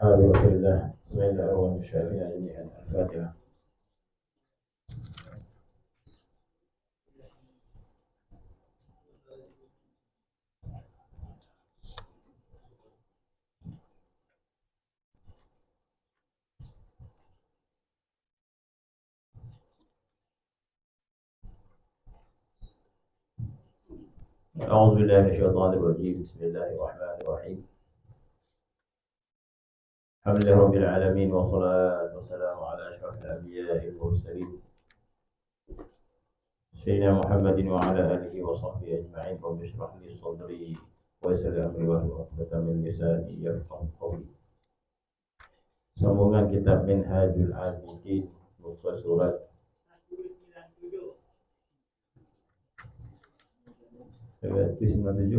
آل رسول الله بسم الله الرحمن الرحيم الفاتحة. أعوذ بالله من الشيطان الرجيم بسم الله الرحمن الرحيم الحمد لله رب العالمين والصلاة والسلام على أشرف الأنبياء والمرسلين سيدنا محمد وعلى آله وصحبه أجمعين رب اشرح لي صدري ويسر لي أمري واحلل عقدة من لساني يفقهوا قولي. Sambungan kitab Minhajul Abidin muka surat 197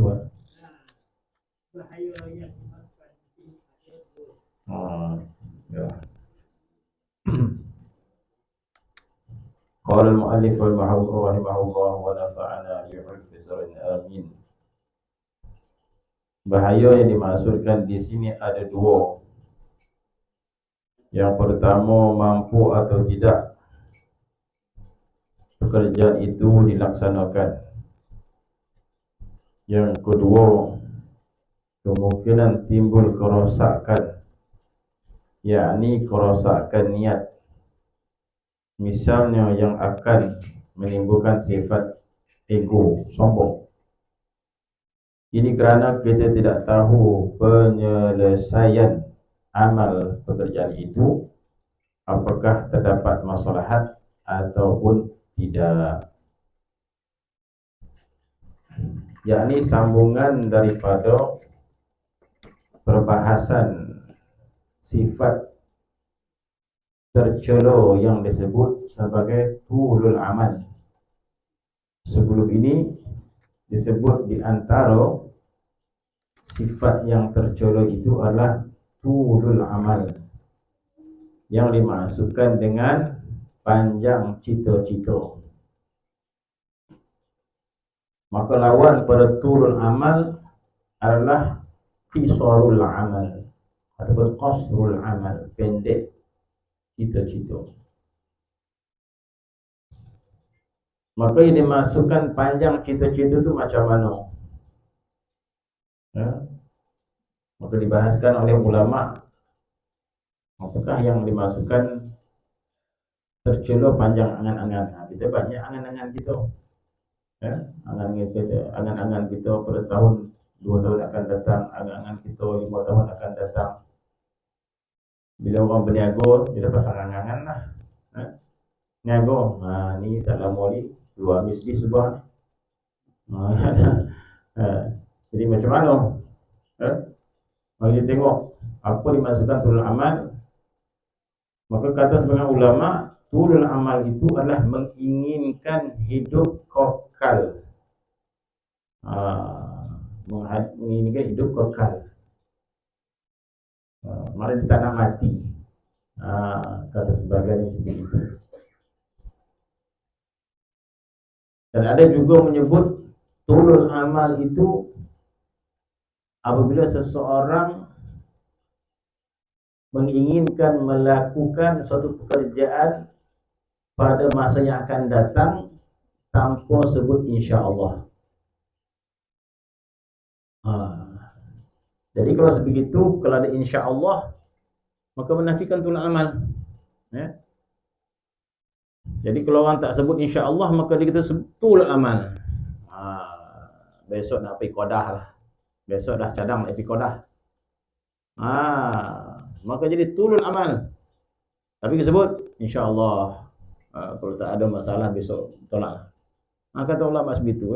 ya. Qala al-mu'allif rahimahullah wa nafa'ana bi'ulfi amin. Bahaya yang dimaksudkan di sini ada dua. Yang pertama, mampu atau tidak pekerjaan itu dilaksanakan. Yang kedua, kemungkinan timbul kerosakan, yakni kerosakan niat. Misalnya yang akan menimbulkan sifat ego, sombong. Ini kerana kita tidak tahu penyelesaian amal pekerjaan itu, apakah terdapat maslahat ataupun tidak. Yakni sambungan daripada perbahasan sifat tercela yang disebut sebagai tulul amal. Sebelum ini disebut di antara sifat yang tercela itu adalah tulul amal, yang dimasukkan dengan panjang cita-cita. Maka lawan pada tulul amal adalah qisarul amal ataupun qasrul amal, pendek cita-cita. Maka yang dimasukkan panjang cita-cita itu macam mana? Maka dibahaskan oleh ulama, apakah yang dimasukkan tercela panjang angan-angan. Kita banyak angan-angan kita. Angan-angan kita pada tahun 2 tahun akan datang, angan-angan kita 5 tahun akan datang. Bila orang berniaga, dia pasang angan-angan lah. Niaga, ni tak lama ni keluar bisnis subah ni. Jadi macam mana? Mari kita tengok apa dimasukkan tulul amal. Maka kata sebagian ulama, tulul amal itu adalah menginginkan hidup kekal. Menginginkan hidup kekal. Mari kita nak mati. Kata sebagian seperti itu. Dan ada juga menyebut tulul amal itu apabila seseorang menginginkan melakukan suatu pekerjaan pada masa yang akan datang tanpa sebut insya-Allah. Jadi kalau sebegitu, kalau ada insya-Allah, maka menafikan tulul amal. Jadi kalau orang tak sebut insya-Allah, maka dia kata tulul amal. Besok nak pergi Qadah lah. Besok dah cadang nak pergi Qadah. Maka jadi tulul amal. Tapi dia sebut insya-Allah. Kalau tak ada masalah besok tolak. Kata ulama sebegitu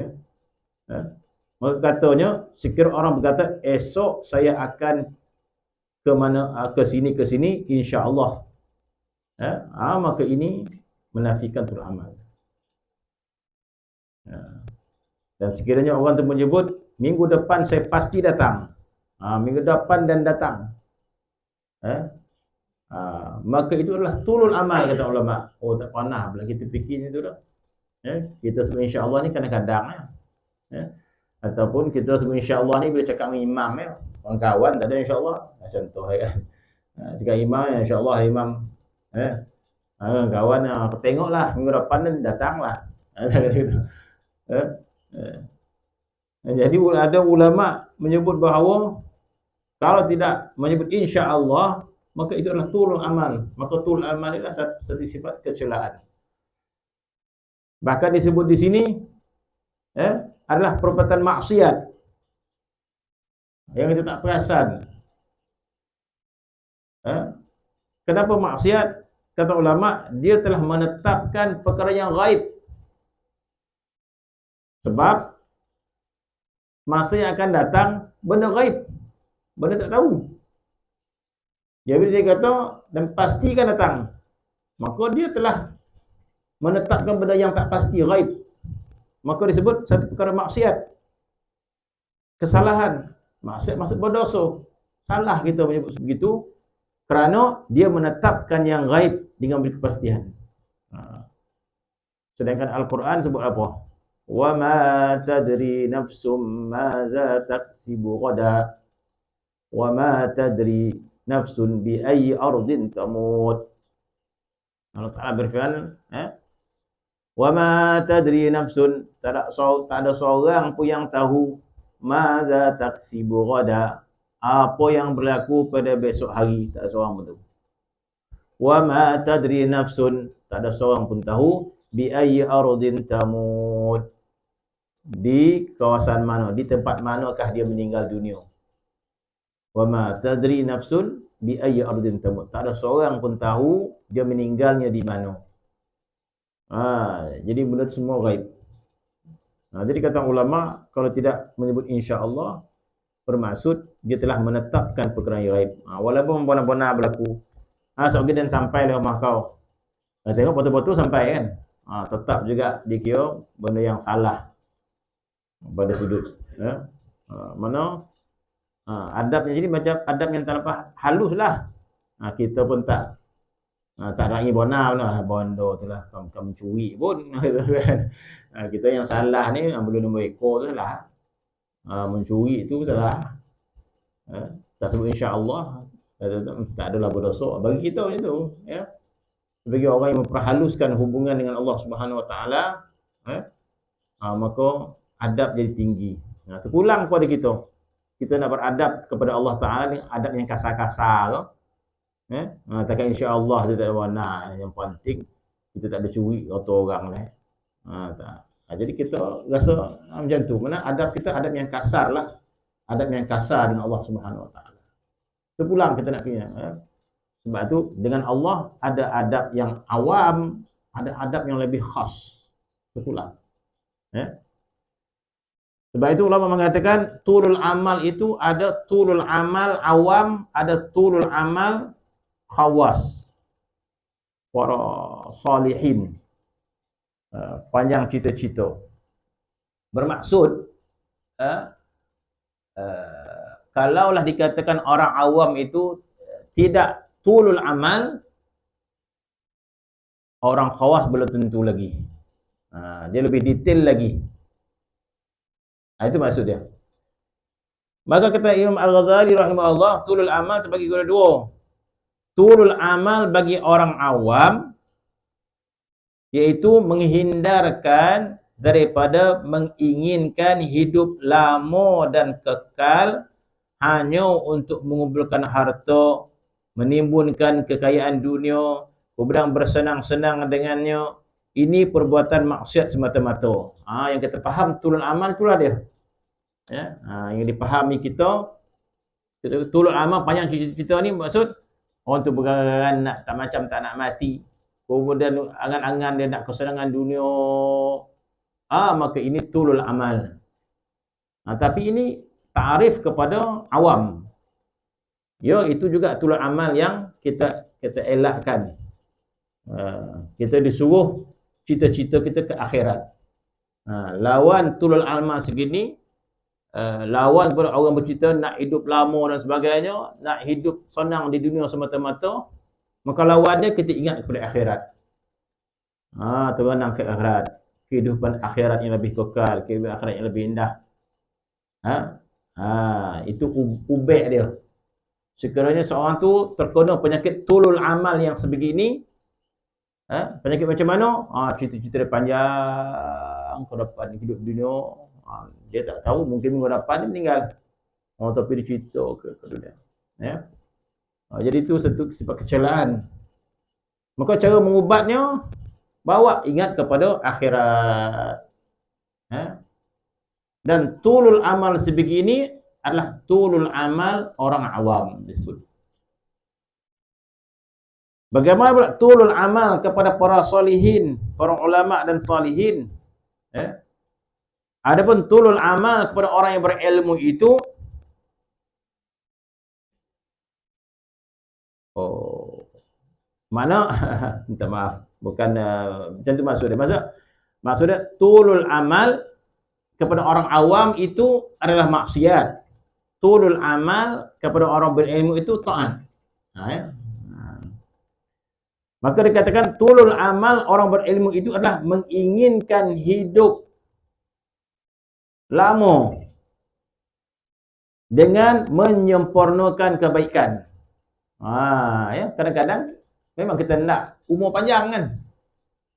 Maka katanya, sekiranya orang berkata esok saya akan ke mana, ke sini insya-Allah. Maka ini menafikan tulul amal. Dan sekiranya orang itu menyebut minggu depan saya pasti datang. Minggu depan dan datang. Maka itu adalah tulul amal, kata ulama. Tak pernah pula kita fikir itu dah. Kita sebut insya-Allah ni kadang-kadang ataupun kita sebut insya-Allah ni bila cakap dengan imam orang kawan tak ada insya-Allah. Contoh Jika imam, insya-Allah imam kawan tengoklah minggu depan dan datanglah. Gitu. Eh, eh. Jadi ada ulama menyebut bahawa kalau tidak menyebut insya-Allah maka itu adalah tulul amal. Maka tulul amal adalah satu sifat kecelaan. Bahkan disebut di sini adalah perbuatan maksiat yang kita tak perasan. Kenapa maksiat? Kata ulama, dia telah menetapkan perkara yang gaib. Sebab masa yang akan datang benda gaib, benda tak tahu. Jadi dia kata dan pastikan datang, maka dia telah menetapkan benda yang tak pasti, gaib. Maka disebut satu perkara maksiat, kesalahan. Maksiat maksud berdosa. Salah kita menyebut begitu kerana dia menetapkan yang gaib dengan beri kepastian. Sedangkan Al-Quran sebut apa? Wa ma tadri nafsum maza taksibu ghadan wa ma tadri nafsun bi ayyi ardin tamut. Allah Ta'ala berfirman, wa ma tadri nafsun, tak ada seorang pun yang tahu maza taksibu ghadan, apa yang berlaku pada besok hari, tak ada seorang pun tahu. Wa ma tadri nafsun, tak ada seorang pun tahu bi ayyi ardin tamut, di kawasan mana, di tempat manakah dia meninggal dunia. Wa ma tadri nafsun bi ayyi ardin tamut, tak ada seorang pun tahu dia meninggalnya di mana. Jadi benda semua gaib. Jadi kata ulama, kalau tidak menyebut insya-Allah, bermaksud dia telah menetapkan perkara yang gaib. Walaupun benar-benar berlaku. Seorang dan sampai di rumah kau. Tengok betul-betul sampai kan. Tetap juga dikira benda yang salah pada sudut. Mana adabnya jadi macam adab yang terlampau halus lah. Kita pun tak lagi benar lah, bondo tu lah, kamu curi pun. Kita yang salah ni belum nombor ekor tu salah. Mencuri tu salah. Tak sebut insya-Allah, tak adalah berdosa. Bagi kita macam tu, ya. Bagi orang yang memperhaluskan hubungan dengan Allah Subhanahu Wa Taala, maka adab jadi tinggi. Terpulang kepada kita. Kita nak beradab kepada Allah Taala ni adab yang kasar-kasar tu. Takkan insya-Allah dia tak ada warna. Yang penting kita tak ada curi kata orang lah. Jadi kita rasa macam tu. Mana adab kita adab yang kasar lah. Adab yang kasar dengan Allah Subhanahu Wa Taala. Terpulang kita nak punya. Sebab tu dengan Allah ada adab yang awam, ada adab yang lebih khas. Terpulang. Sebab itu ulama mengatakan tulul amal itu ada tulul amal awam, ada tulul amal khawas. Para salihin. Panjang cita-cita. Bermaksud kalaulah dikatakan orang awam itu tidak tulul amal, orang khawas belum tentu lagi. Dia lebih detail lagi. Itu maksudnya. Maka kata Imam Al-Ghazali rahimahullah, tulul amal terbagi kepada dua. Tulul amal bagi orang awam, iaitu menghindarkan daripada menginginkan hidup lama dan kekal hanya untuk mengumpulkan harta, menimbulkan kekayaan dunia, kemudian bersenang-senang dengannya. Ini perbuatan maksiat semata-mata. Yang kita faham tulul amal itulah dia. Yang dipahami kita tulul amal panjang cerita ni maksud orang tu bergerak nak tak macam tak nak mati. Kemudian angan-angan dia nak kesenangan dunia. Maka ini tulul amal. Tapi ini ta'arif kepada awam. Ya, itu juga tulul amal yang kita elakkan. Kita disuruh cita-cita kita ke akhirat. Lawan tulul amal segini, lawan kepada orang bercita nak hidup lama dan sebagainya, nak hidup senang di dunia semata-mata, maka lawannya kita ingat kepada akhirat. Terenang ke akhirat. Kehidupan akhirat yang lebih kekal, kehidupan akhirat yang lebih indah. Itu ubek dia. sekiranya seorang tu terkena penyakit tulul amal yang sebegini, penyakit macam mana? Cerita-cerita dia panjang ke depan hidup dunia. Dia tak tahu, mungkin minggu depan dia meninggal. Tapi dia cerita ke dunia. Ya. Jadi itu satu sifat kecelaan. Maka cara mengubatnya, bawa ingat kepada akhirat. Dan tulul amal sebegini adalah tulul amal orang awam disebut. Bagaimana pula tulul amal kepada para solihin, para ulama dan salihin? Adapun tulul amal kepada orang yang berilmu itu, mana? Minta maaf, bukan macam tu maksudnya. Maksudnya tulul amal kepada orang awam itu adalah maksiat. Tulul amal kepada orang berilmu itu taat. Maka dikatakan tulul amal orang berilmu itu adalah menginginkan hidup lama dengan menyempurnakan kebaikan. Kadang-kadang memang kita nak umur panjang kan.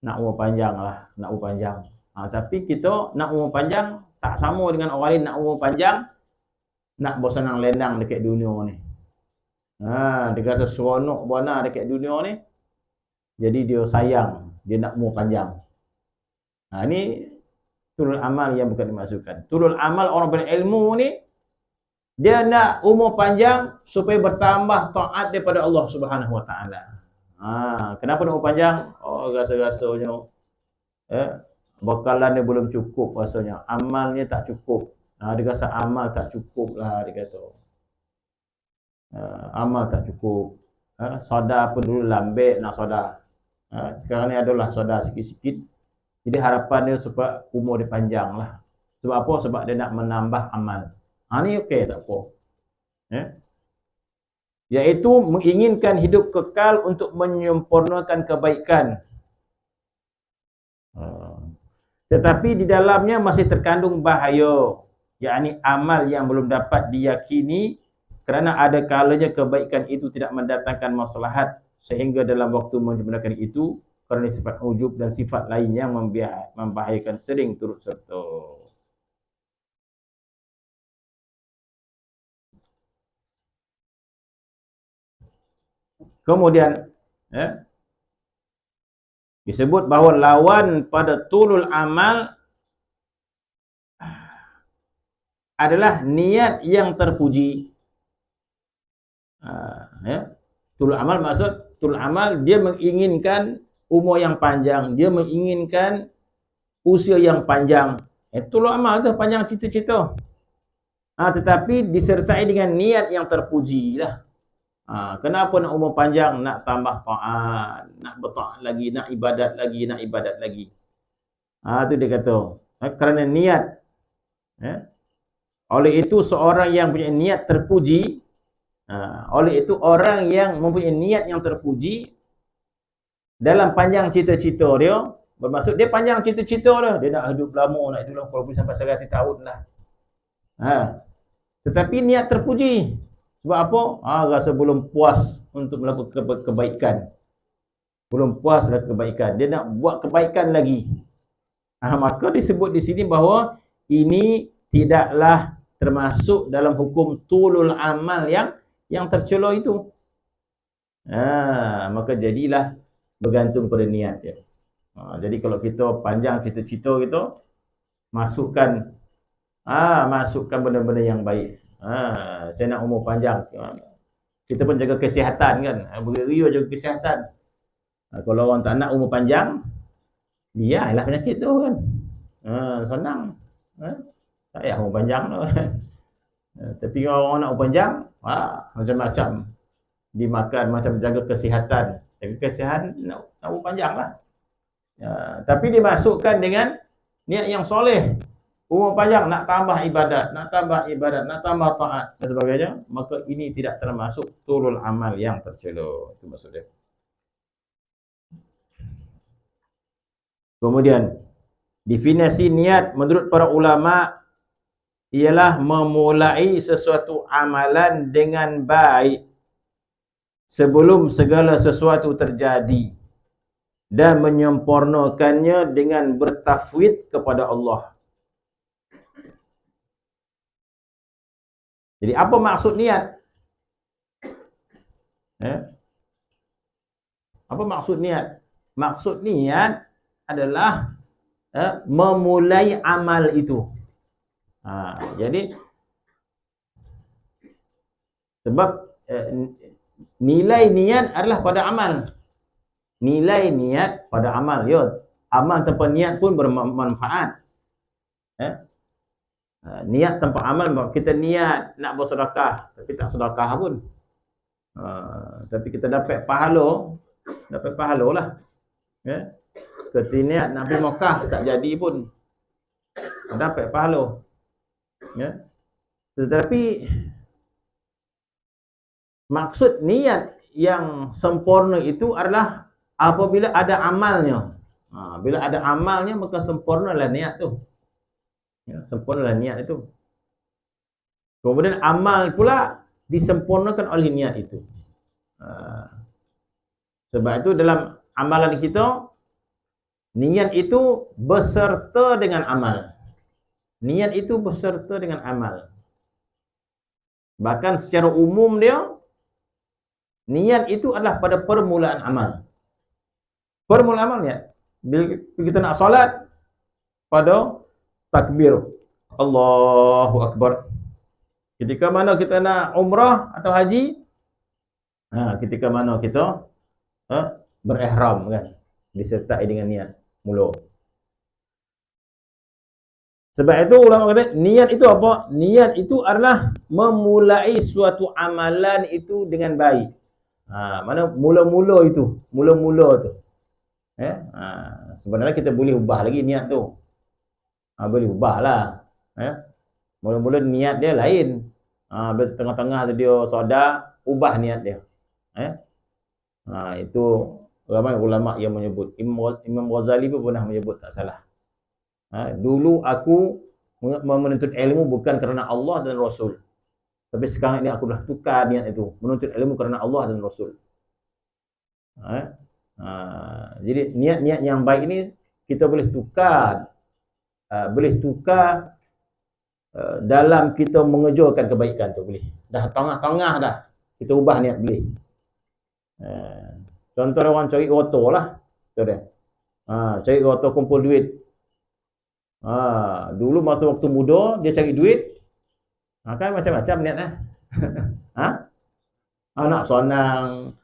Nak umur panjang lah, nak umur panjang. Tapi kita nak umur panjang tak sama dengan orang lain nak umur panjang, nak bersenang lenang dekat dunia ni. Dia rasa seronok buana dekat dunia ni. Jadi dia sayang, dia nak umur panjang. Ini tulul amal yang bukan dimasukkan. Tulul amal orang berilmu ni, dia nak umur panjang supaya bertambah taat daripada Allah Subhanahu Wa Taala. Kenapa nak umur panjang? Rasa-rasanya bekalan dia belum cukup rasanya. Amalnya tak cukup. Dia rasa amal tak cukup lah, dia kata. Amal tak cukup. Soda pun dulu lambat nak soda. Sekarang ni adalah soda sikit-sikit. Jadi harapan dia supaya umur dia panjang lah. Sebab apa? Sebab dia nak menambah amal. Ni okey, tak apa. Iaitu menginginkan hidup kekal untuk menyempurnakan kebaikan. Tetapi di dalamnya masih terkandung bahaya. Yakni amal yang belum dapat diyakini kerana ada kalanya kebaikan itu tidak mendatangkan maslahat sehingga dalam waktu menyempurnakan itu kerana sifat ujub dan sifat lain yang membahayakan sering turut serta. Kemudian disebut bahawa lawan pada tulul amal adalah niat yang terpuji. Tulul amal maksud tulul amal dia menginginkan umur yang panjang, dia menginginkan usia yang panjang. Tulul amal tu panjang cita-cita. Tetapi disertai dengan niat yang terpuji lah. Kenapa nak umur panjang? Nak tambah taat, nak bertaat lagi, nak ibadat lagi. Tu dia kata. Kerana niat. Oleh itu seorang yang punya niat terpuji, oleh itu orang yang mempunyai niat yang terpuji dalam panjang cita-cita dia, bermaksud dia panjang cita-cita dia nak hidup lama, nak hidup lama kalau boleh sampai 100 tahun lah. Tetapi niat terpuji. Sebab apa? Rasa belum puas untuk melakukan kebaikan. Belum puas dengan kebaikan. Dia nak buat kebaikan lagi. Maka disebut di sini bahawa ini tidaklah termasuk dalam hukum tulul amal yang tercela itu. Maka jadilah bergantung pada niat dia. Jadi kalau kita panjang cita-cita kita, masukkan benda-benda yang baik. Saya nak umur panjang. Kita pun jaga kesihatan kan. Beria jaga kesihatan. Kalau orang tak nak umur panjang, biarlah penyakit tu kan. Senang. Tak payah umur panjang tu. Tapi kalau orang nak umur panjang, macam-macam. Dimakan, macam jaga kesihatan. Jaga kesihatan, nak umur panjang lah. Tapi dimasukkan dengan niat yang soleh. Umur panjang nak tambah ibadat, nak tambah taat dan sebagainya, maka ini tidak termasuk tulul amal yang tercela. Itu maksudnya. Kemudian definisi niat menurut para ulama ialah memulai sesuatu amalan dengan baik sebelum segala sesuatu terjadi dan menyempurnakannya dengan bertafwid kepada Allah. Jadi apa maksud niat? Apa maksud niat? Maksud niat adalah memulai amal itu. Jadi sebab nilai niat adalah pada amal. Nilai niat pada amal. Amal tanpa niat pun bermanfaat. Niat tanpa amal, kita niat nak bersedekah tapi tak sedekah pun. Tapi kita dapat pahala lah. Kita niat nak pergi Mekah tak jadi pun, dapat pahala. Tetapi maksud niat yang sempurna itu adalah apabila ada amalnya. Bila ada amalnya maka sempurnalah niat tu. Sempurnalah niat itu. Kemudian amal pula disempurnakan oleh niat itu. Sebab itu dalam amalan kita, niat itu beserta dengan amal. Niat itu beserta dengan amal. Bahkan secara umum dia, niat itu adalah pada permulaan amal. Permulaan amal niat. Bila kita nak solat, pada takbir Allahu Akbar. Ketika mana kita nak umrah atau haji, ketika mana kita berihram kan, disertai dengan niat mula. Sebab itu ulama kata niat itu apa? Niat itu adalah memulai suatu amalan itu dengan baik. Mana mula-mula itu, mula-mula tu. Sebenarnya kita boleh ubah lagi niat tu. Boleh ubahlah. Mula-mula niat dia lain. Bila tengah-tengah tu dia sedar, ubah niat dia. Itu ramai ulama yang menyebut. Imam Ghazali pun pernah menyebut, tak salah. Dulu aku menuntut ilmu bukan kerana Allah dan Rasul. Tapi sekarang ini aku dah tukar niat itu, menuntut ilmu kerana Allah dan Rasul. Jadi niat-niat yang baik ini kita boleh tukar. Dalam kita mengejarkan kebaikan tu boleh. Dah tengah-tengah dah kita ubah niat boleh. Contoh orang cari roto lah. Betul dia. Cari roto kumpul duit. Dulu masa waktu muda dia cari duit. Kan macam-macam niat nak senang,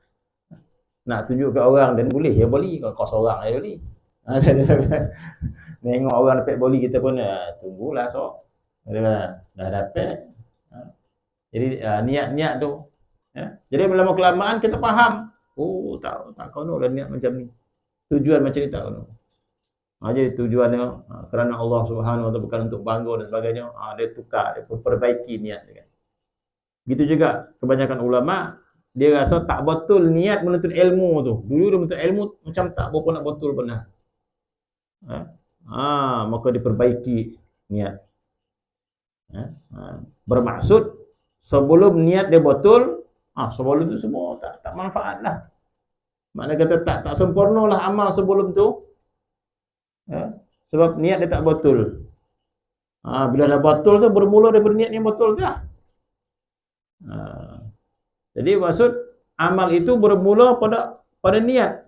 nak tunjuk ke orang dan boleh ya beli, kalau kos orang ya beli. Tengok orang dapat boli kita pun tunggulah sok. Dah dapat. Jadi niat-niat tu. Jadi lama kelamaan kita faham. Tak konolah niat macam ni. Tujuan macam ni tak kono. Jadi tujuannya kerana Allah Subhanahu Wa Taala, bukan untuk bangga dan sebagainya. Dia tukar, dia perbaiki niat dia. Gitu juga kebanyakan ulama dia rasa tak betul niat menuntut ilmu tu. Dulu dia menuntut ilmu macam tak berapa nak betul benar. Maka diperbaiki niat. Bermaksud sebelum niat dia betul, sebelum tu semua tak manfaat lah. Maknanya kata tak sempurna lah amal sebelum tu. Sebab niat dia tak betul. Bila dah betul tu bermula daripada niat yang betul tu lah. Jadi maksud amal itu bermula pada niat.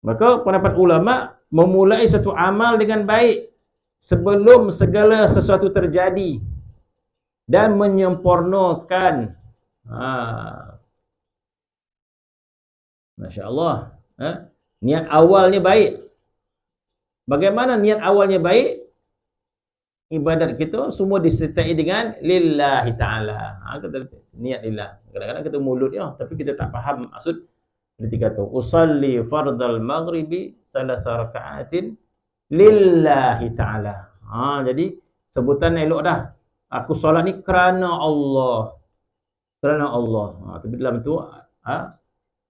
Maka pendapat ulama memulai satu amal dengan baik sebelum segala sesuatu terjadi dan menyempurnakan. Masya Allah. Niat awalnya baik. Bagaimana niat awalnya baik? Ibadat kita semua disertai dengan lillahi ta'ala. Kata niat lillah. Kadang-kadang kita mulut tapi kita tak faham maksud. Ketika kata usalli fardal maghribi salasa raka'atin lillahi ta'ala. Jadi sebutan elok dah. Aku solat ni kerana Allah. Kerana Allah. Tapi dalam tu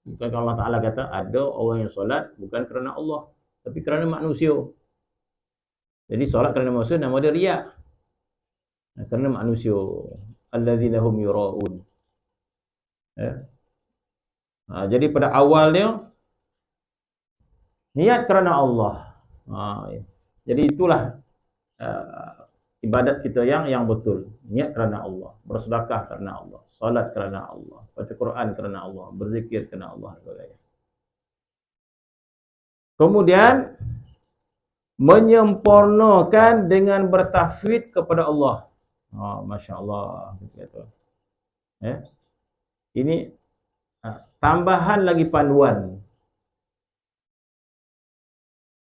bukan Allah Ta'ala kata ada orang yang solat bukan kerana Allah, tapi kerana manusia. Jadi solat kerana manusia nama dia riya. Kerana manusia. Alladzina hum yura'un. Jadi pada awalnya niat kerana Allah. Jadi itulah ibadat kita yang betul. Niat kerana Allah, bersedekah kerana Allah, salat kerana Allah, baca Quran kerana Allah, berzikir kerana Allah. Kemudian menyempurnakan dengan bertafwid kepada Allah. Masya-Allah gitu. Ini tambahan lagi panduan.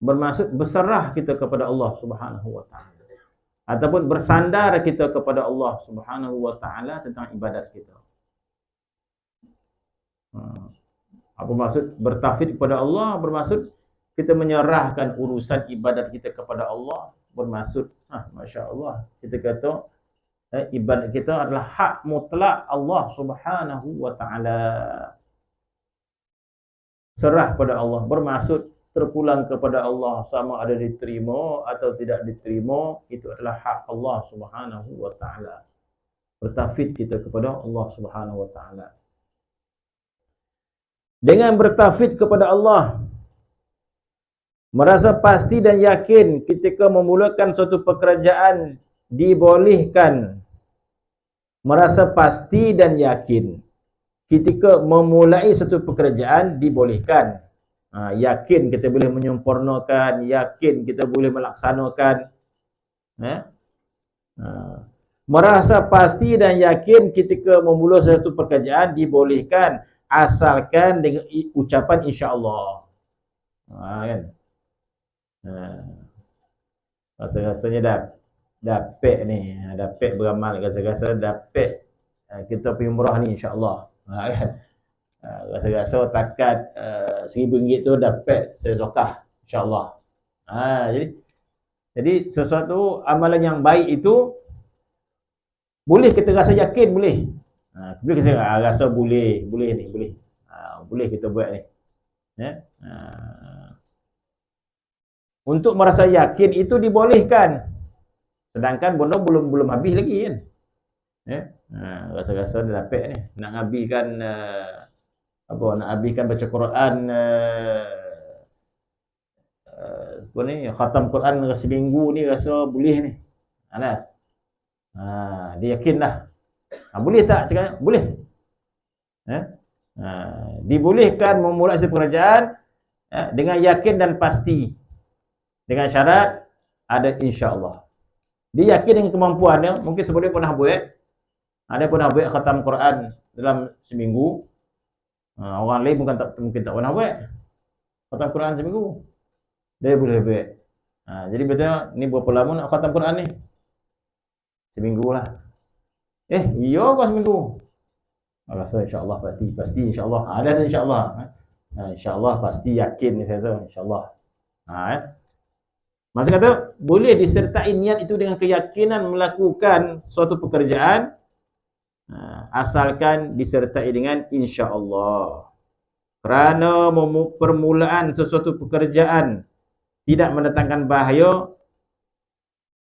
Bermaksud berserah kita kepada Allah Subhanahu wa taala. Ataupun bersandar kita kepada Allah Subhanahu wa taala tentang ibadat kita. Apa maksud bertafwid kepada Allah? Bermaksud kita menyerahkan urusan ibadat kita kepada Allah. Bermaksud, Masya Allah, kita kata ibadat kita adalah hak mutlak Allah Subhanahu wa taala. Serah pada Allah, bermaksud terpulang kepada Allah, sama ada diterima atau tidak diterima, itu adalah hak Allah Subhanahu wa taala. Bertafwid kita kepada Allah Subhanahu wa taala. Dengan bertafwid kepada Allah, merasa pasti dan yakin ketika memulakan suatu pekerjaan dibolehkan. Merasa pasti dan yakin ketika memulai suatu pekerjaan dibolehkan. Yakin kita boleh menyempurnakan, yakin kita boleh melaksanakan. Merasa pasti dan yakin ketika memulai suatu pekerjaan dibolehkan, asalkan dengan ucapan insya-Allah. Kan? Rasa-rasanya dah pek ni, dah pek beramal, rasa-rasa dah pek kita pergi umrah ni insya-Allah. Kan? Rasa-rasa takat RM1,000 tu dah pek saya zakah insya-Allah. Jadi sesuatu amalan yang baik itu boleh kita rasa yakin boleh. Boleh kita rasa boleh ni, boleh. Boleh kita buat ni. Untuk merasa yakin itu dibolehkan. Sedangkan benda belum habis lagi kan. Rasa-rasa dah dapat ni. Nak habiskan nak habiskan baca Quran khatam Quran seminggu ni rasa boleh ni. Dia yakin dah. Boleh tak cakap? Boleh. Dibolehkan memulai satu pekerjaan dengan yakin dan pasti. Dengan syarat ada insya-Allah. Dia yakin dengan kemampuannya, mungkin sebab dia pernah buat. Ada pernah buat khatam Quran dalam seminggu. Orang lain mungkin tak pernah buat khatam Quran seminggu. Dia boleh buat. Jadi betul ni berapa lama nak khatam Quran ni? Seminggu lah. Iya ke seminggu? Rasa insya-Allah pasti insya-Allah. Ada insya-Allah. Insya-Allah pasti yakin ni saya rasa insya-Allah. Maksud kata boleh disertai niat itu dengan keyakinan melakukan suatu pekerjaan, asalkan disertai dengan insya-Allah. Kerana permulaan sesuatu pekerjaan tidak mendatangkan bahaya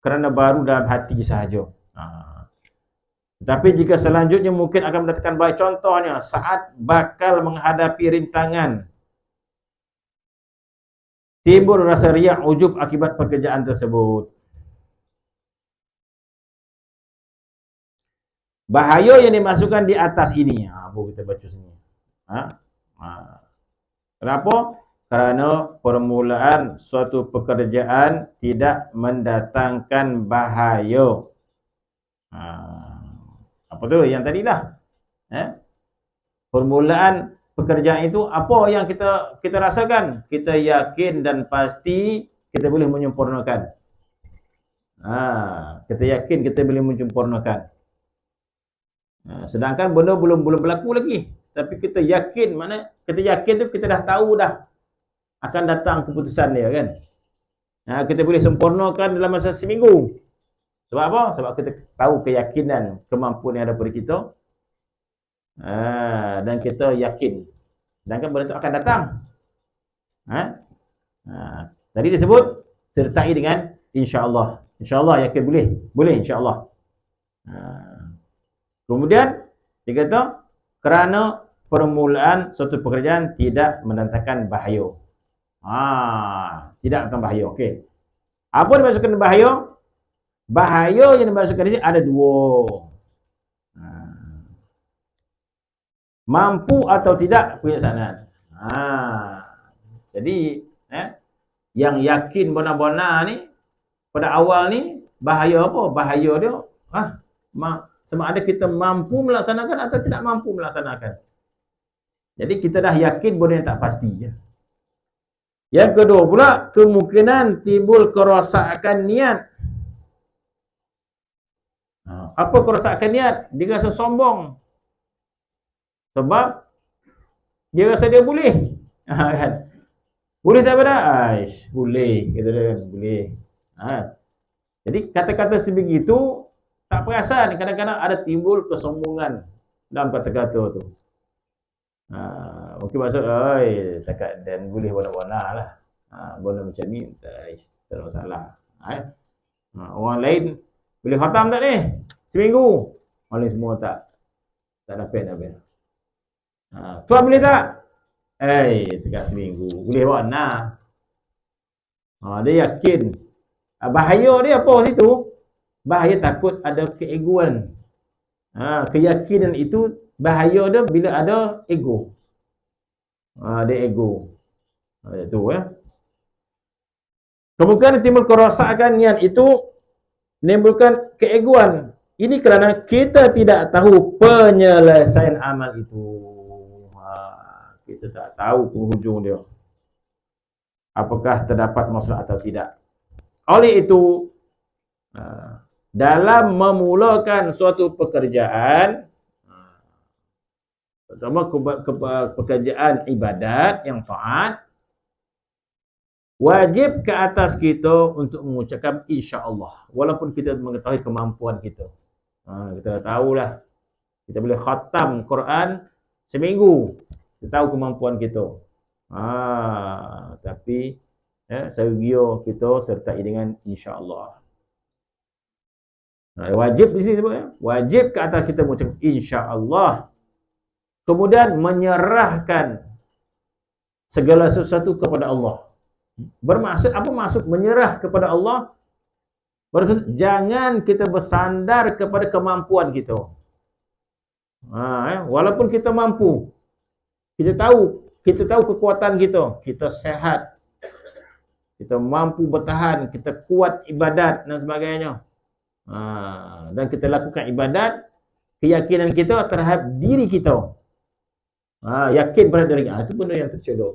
kerana baru dalam hati sahaja. Tapi jika selanjutnya mungkin akan mendatangkan bahaya, contohnya saat bakal menghadapi rintangan, timbul rasa riak, ujub akibat pekerjaan tersebut. Bahaya yang dimasukkan di atas ini. Boleh kita baca sini. Kenapa? Kerana permulaan suatu pekerjaan tidak mendatangkan bahaya. Apa tu yang tadi lah. Permulaan pekerjaan itu apa yang kita rasakan? Kita yakin dan pasti kita boleh menyempurnakan. Kita yakin kita boleh menyempurnakan. Sedangkan benda belum berlaku lagi, tapi kita yakin, mana kita yakin tu kita dah tahu dah akan datang keputusan dia kan. Kita boleh sempurnakan dalam masa seminggu. Sebab apa? Sebab kita tahu keyakinan kemampuan yang ada pada kita. Dan kita yakin. Sedangkan benda itu akan datang. Tadi disebut sertai dengan insya-Allah. Insya-Allah yakin boleh. Boleh insya-Allah. Kemudian dia kata kerana permulaan suatu pekerjaan tidak mendatangkan bahaya. Tidak akan bahaya. Okey. Apa yang dimaksudkan bahaya? Bahaya yang dimaksudkan di sini ada dua. Mampu atau tidak pelaksanaan. Jadi yang yakin benar-benar ni pada awal ni bahaya apa? Bahaya dia sama ada kita mampu melaksanakan atau tidak mampu melaksanakan. Jadi kita dah yakin benda yang tak pasti. Yang kedua pula, kemungkinan timbul kerosakan niat. Apa kerosakan niat? Dia rasa sombong. Sebab dia rasa dia boleh. Kan? Boleh tak pada? Boleh. Kata dia kan, boleh. Jadi kata-kata sebegitu tak perasan. Kadang-kadang ada timbul kesombongan dalam kata-kata tu. Mungkin maksud, takat dan boleh warna-warna lah. Benda macam ni, tak ada masalah. Orang lain boleh khatam tak ni? Seminggu. Orang lain semua tak dapat. Tuan boleh tak? Dekat seminggu. Boleh warna. Dia yakin. Bahaya dia apa situ? Bahaya takut ada keegoan. Keyakinan itu bahaya dia bila ada ego. Dia ego. Itu ya. Kemungkinan timbul kerosakan niat itu menimbulkan keegoan. Ini kerana kita tidak tahu penyelesaian amal itu. Kita tak tahu penghujung dia. Apakah terdapat masalah atau tidak. Oleh itu, dalam memulakan suatu pekerjaan, terutama pekerjaan ibadat yang taat, wajib ke atas kita untuk mengucapkan insya-Allah. Walaupun kita mengetahui kemampuan kita. Kita dah tahulah. Kita boleh khatam Quran seminggu. Kita tahu kemampuan kita. Tapi serio kita sertai dengan insya-Allah. Wajib di sini sebutnya. Wajib ke atas kita mengucapkan insya-Allah. Kemudian menyerahkan segala sesuatu kepada Allah. Bermaksud apa maksud menyerah kepada Allah? Bermaksud jangan kita bersandar kepada kemampuan kita. Walaupun kita mampu, kita tahu kekuatan kita, kita sehat, kita mampu bertahan, kita kuat ibadat dan sebagainya. Dan kita lakukan ibadat, keyakinan kita terhadap diri kita. Yakin pada diri kita. Itu benda yang tercedok.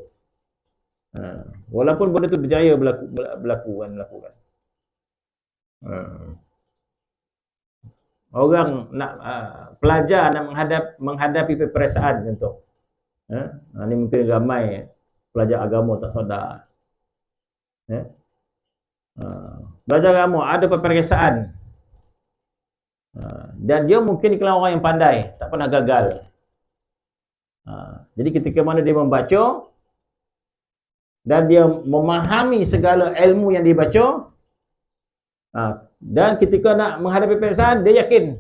Walaupun benda itu berjaya berlaku. Orang nak pelajar nak menghadapi peperiksaan contoh. Ini mungkin ramai pelajar agama tak sedar. Belajar agama ada peperiksaan. Dan dia mungkin kalau orang yang pandai, tak pernah gagal. Jadi ketika mana dia membaca dan dia memahami segala ilmu yang dibaca, dan ketika nak menghadapi peperiksaan, dia yakin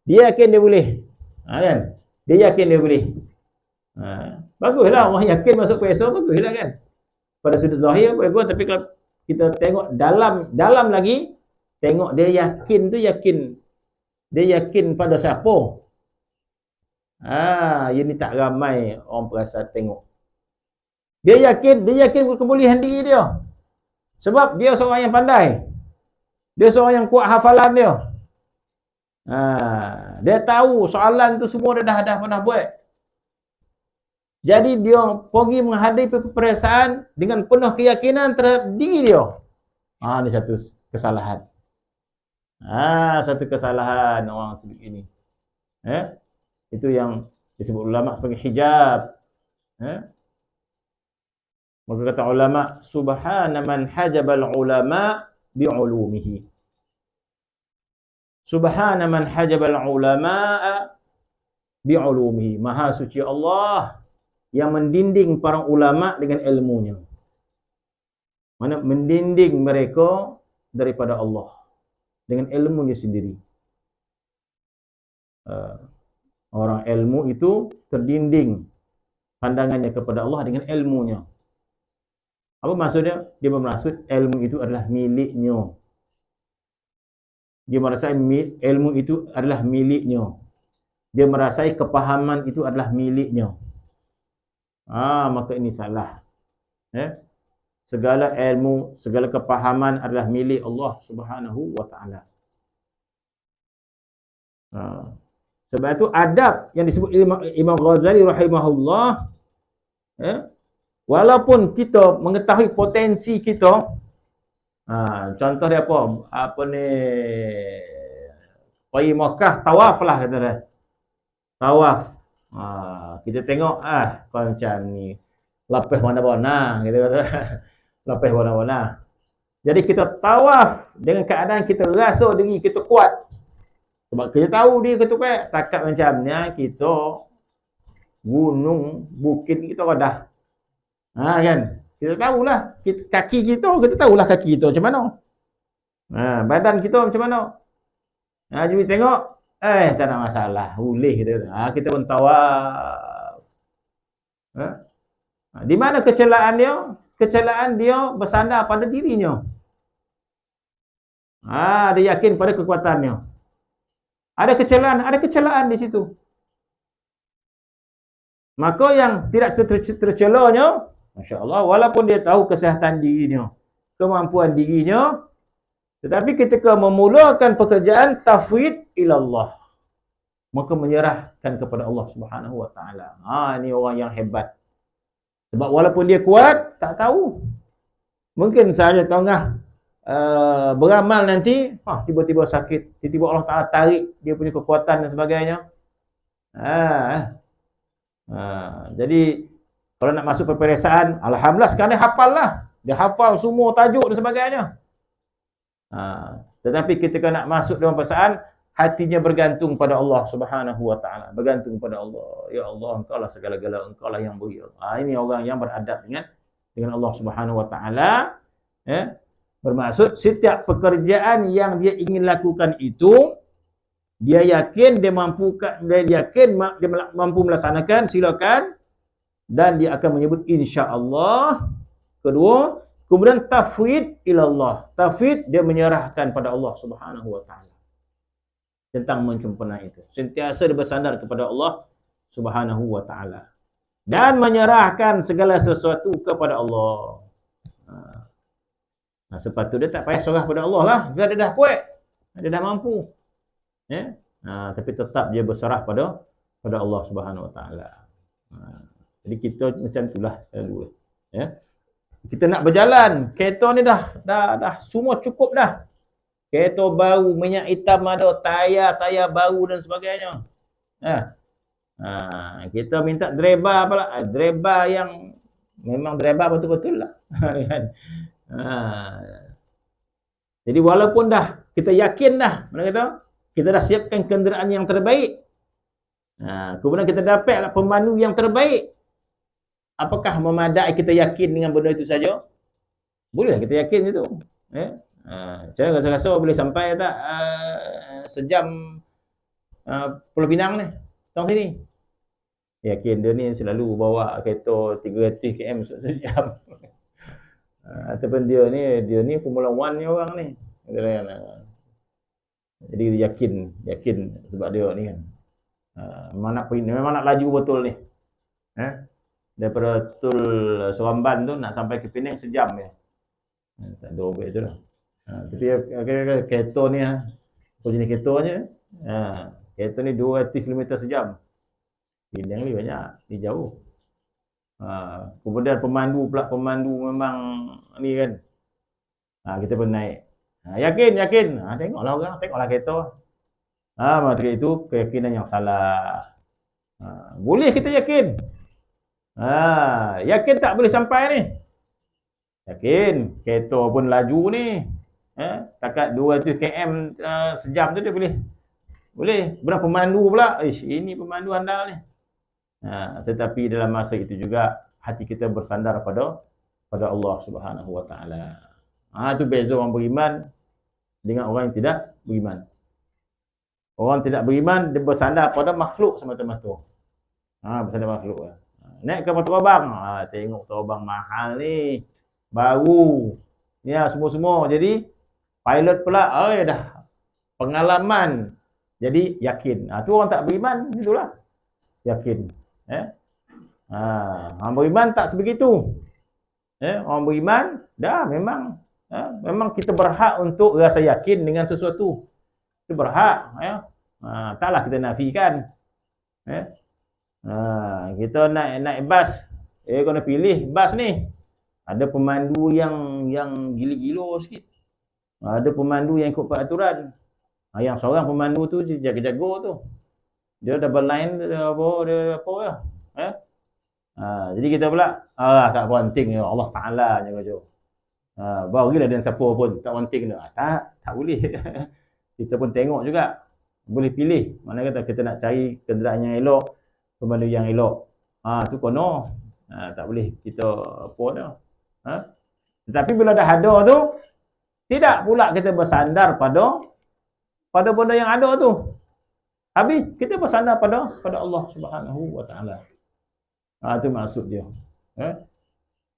dia boleh. Kan? Dia yakin dia boleh. Baguslah orang yakin masuk PSO, baguslah kan. Pada sudut zahir bagus, tapi kalau kita tengok dalam lagi, tengok dia yakin tu dia yakin pada siapa. Ini tak ramai orang perasan tengok. Dia yakin kebolehan diri dia. Sebab dia seorang yang pandai. Dia seorang yang kuat hafalan dia. Dia tahu soalan tu semua dia dah pernah buat. Jadi dia pergi menghadapi peperiksaan dengan penuh keyakinan terhadap diri dia. Ini satu kesalahan. Satu kesalahan orang sebut ini. Itu yang disebut ulama sebagai hijab. Maka kata ulama, subhana man hajabal ulama bi'ulumihi. Subhana man hajabal ulama bi'ulumihi. Maha suci Allah yang mendinding para ulama dengan ilmunya. Mana mendinding mereka daripada Allah dengan ilmunya sendiri. Orang ilmu itu terdinding pandangannya kepada Allah dengan ilmunya. Apa maksudnya? Dia bermaksud ilmu itu adalah miliknya. Dia merasai ilmu itu adalah miliknya. Dia merasai kepahaman itu adalah miliknya. Maka ini salah. Segala ilmu, segala kepahaman adalah milik Allah Subhanahu wa taala. Sebab itu adab yang disebut Imam Ghazali rahimahullah, walaupun kita mengetahui potensi kita, contoh dia apa ni, pergi Makkah, tawaf lah kata dia. Tawaf. Kita tengok macam ni lapis warna-warna gitu kata. Lapis warna-warna. Jadi kita tawaf dengan keadaan kita rasa diri kita kuat. Sebab kita tahu dia kita kuat. Takat macamnya kita gunung, bukit kita dah. Kan? Kita tahulah kaki kita tahulah kaki kita macam mana. Badan kita macam mana. Jadi tengok tak ada masalah, boleh kita. Kita pun tawaf. Di mana kecelaan dia? Kecelaan dia bersandar pada dirinya. Dia yakin pada kekuatannya. Ada kecelaan di situ. Maka yang tidak tercelanya, masya-Allah, walaupun dia tahu kesihatan dirinya, kemampuan dirinya, tetapi ketika memulakan pekerjaan tafwid ilallah, maka menyerahkan kepada Allah Subhanahu wa taala. Ini orang yang hebat. Sebab walaupun dia kuat, tak tahu. Mungkin saja tengah beramal nanti, tiba-tiba sakit, tiba-tiba Allah Taala tarik dia punya kekuatan dan sebagainya. Jadi kalau nak masuk peperiksaan, alhamdulillah sekarang dia hafal lah. Dia hafal semua tajuk dan sebagainya. Tetapi ketika nak masuk dalam peperiksaan, hatinya bergantung pada Allah Subhanahu wa taala, bergantung pada Allah. Ya Allah, Engkau lah segala-gala, Engkau lah yang beri. Ini orang yang beradab dengan Allah Subhanahu wa taala. Bermaksud setiap pekerjaan yang dia ingin lakukan itu, dia yakin dia mampu melaksanakan, silakan, dan dia akan menyebut insya-Allah. Kedua, kemudian tafwid ilallah. Tafwid, dia menyerahkan pada Allah Subhanahu wa taala tentang mencempurna itu. Sentiasa dia bersandar kepada Allah Subhanahu wa taala dan menyerahkan segala sesuatu kepada Allah. Sepatutnya dia tak payah serah pada Allah lah. Dia dah kuat, dia dah mampu. Tapi tetap dia berserah pada Allah Subhanahu wa taala. Jadi kita macam itulah selalu. Kita nak berjalan, kereta ni dah semua cukup dah. Kereta baru, minyak hitam ada, tayar baru dan sebagainya. Kita minta driver pula, driver yang memang driver betul-betul lah. Jadi walaupun dah kita yakin dah, mana kata, kita dah siapkan kenderaan yang terbaik. Kemudian kita dapatlah pemandu yang terbaik. Apakah memadai kita yakin dengan benda itu saja? Bolehlah kita yakin itu. Saya rasa-rasa boleh sampai tak sejam Pulau Pinang ni, tang sini. Yakin dia ni selalu bawa kereta 300 km sejam. Ataupun dia ni Formula 1 ni orang ni. Jadi dia yakin sebab dia ni kan. Memang nak laju betul ni. Daripada Tol Seremban tu nak sampai ke Penang sejam je. Tak ada obek tu lah. Tapi kereta ni apa jenis keretanya? Kereta ni 200 km sejam. Penang ni banyak, ni jauh. Kemudian pemandu memang ni kan. Kita pun naik. Yakin. Tengoklah orang, tengoklah kereta. Maka itu keyakinan yang salah. Boleh kita yakin. Yakin tak boleh sampai ni. Yakin, kereta pun laju ni. Takat 200 km sejam tu dia boleh. Berapa pemandu pula? Ini pemandu andal ni. Tetapi dalam masa itu juga hati kita bersandar pada Allah Subhanahu wa taala. Itu beza orang beriman dengan orang yang tidak beriman. Orang tidak beriman, dia bersandar pada makhluk semata-mata. Bersandar makhluk. Naik kapal terbang. Tengok terbang mahal ni. Baru. Ya, semua-semua. Jadi, pilot pula, dah pengalaman. Jadi, yakin. Tu orang tak beriman, itulah. Yakin. Orang beriman tak sebegitu. Orang beriman, dah memang kita berhak untuk rasa yakin dengan sesuatu. Itu berhak. Taklah kita nafikan. Kita naik bas. Kena pilih bas ni. Ada pemandu yang gila-gila sikit. Ada pemandu yang ikut peraturan. Yang seorang pemandu tu jaga-jaga tu. Dia double line dia apa ya. Jadi kita pula tak penting ya Allah Taala jaga. Barilah dan siapa pun tak penting dah. Tak boleh. Kita pun tengok juga. Boleh pilih. Mana kata kita nak cari kenderaan yang elok, pemandu yang elok. Tu kono. Tak boleh kita apa dah. Tetapi bila dah ada tu, tidak pula kita bersandar pada benda yang ada tu. Habis kita bersandar pada Allah Subhanahu Wa Taala. Itu maksud dia.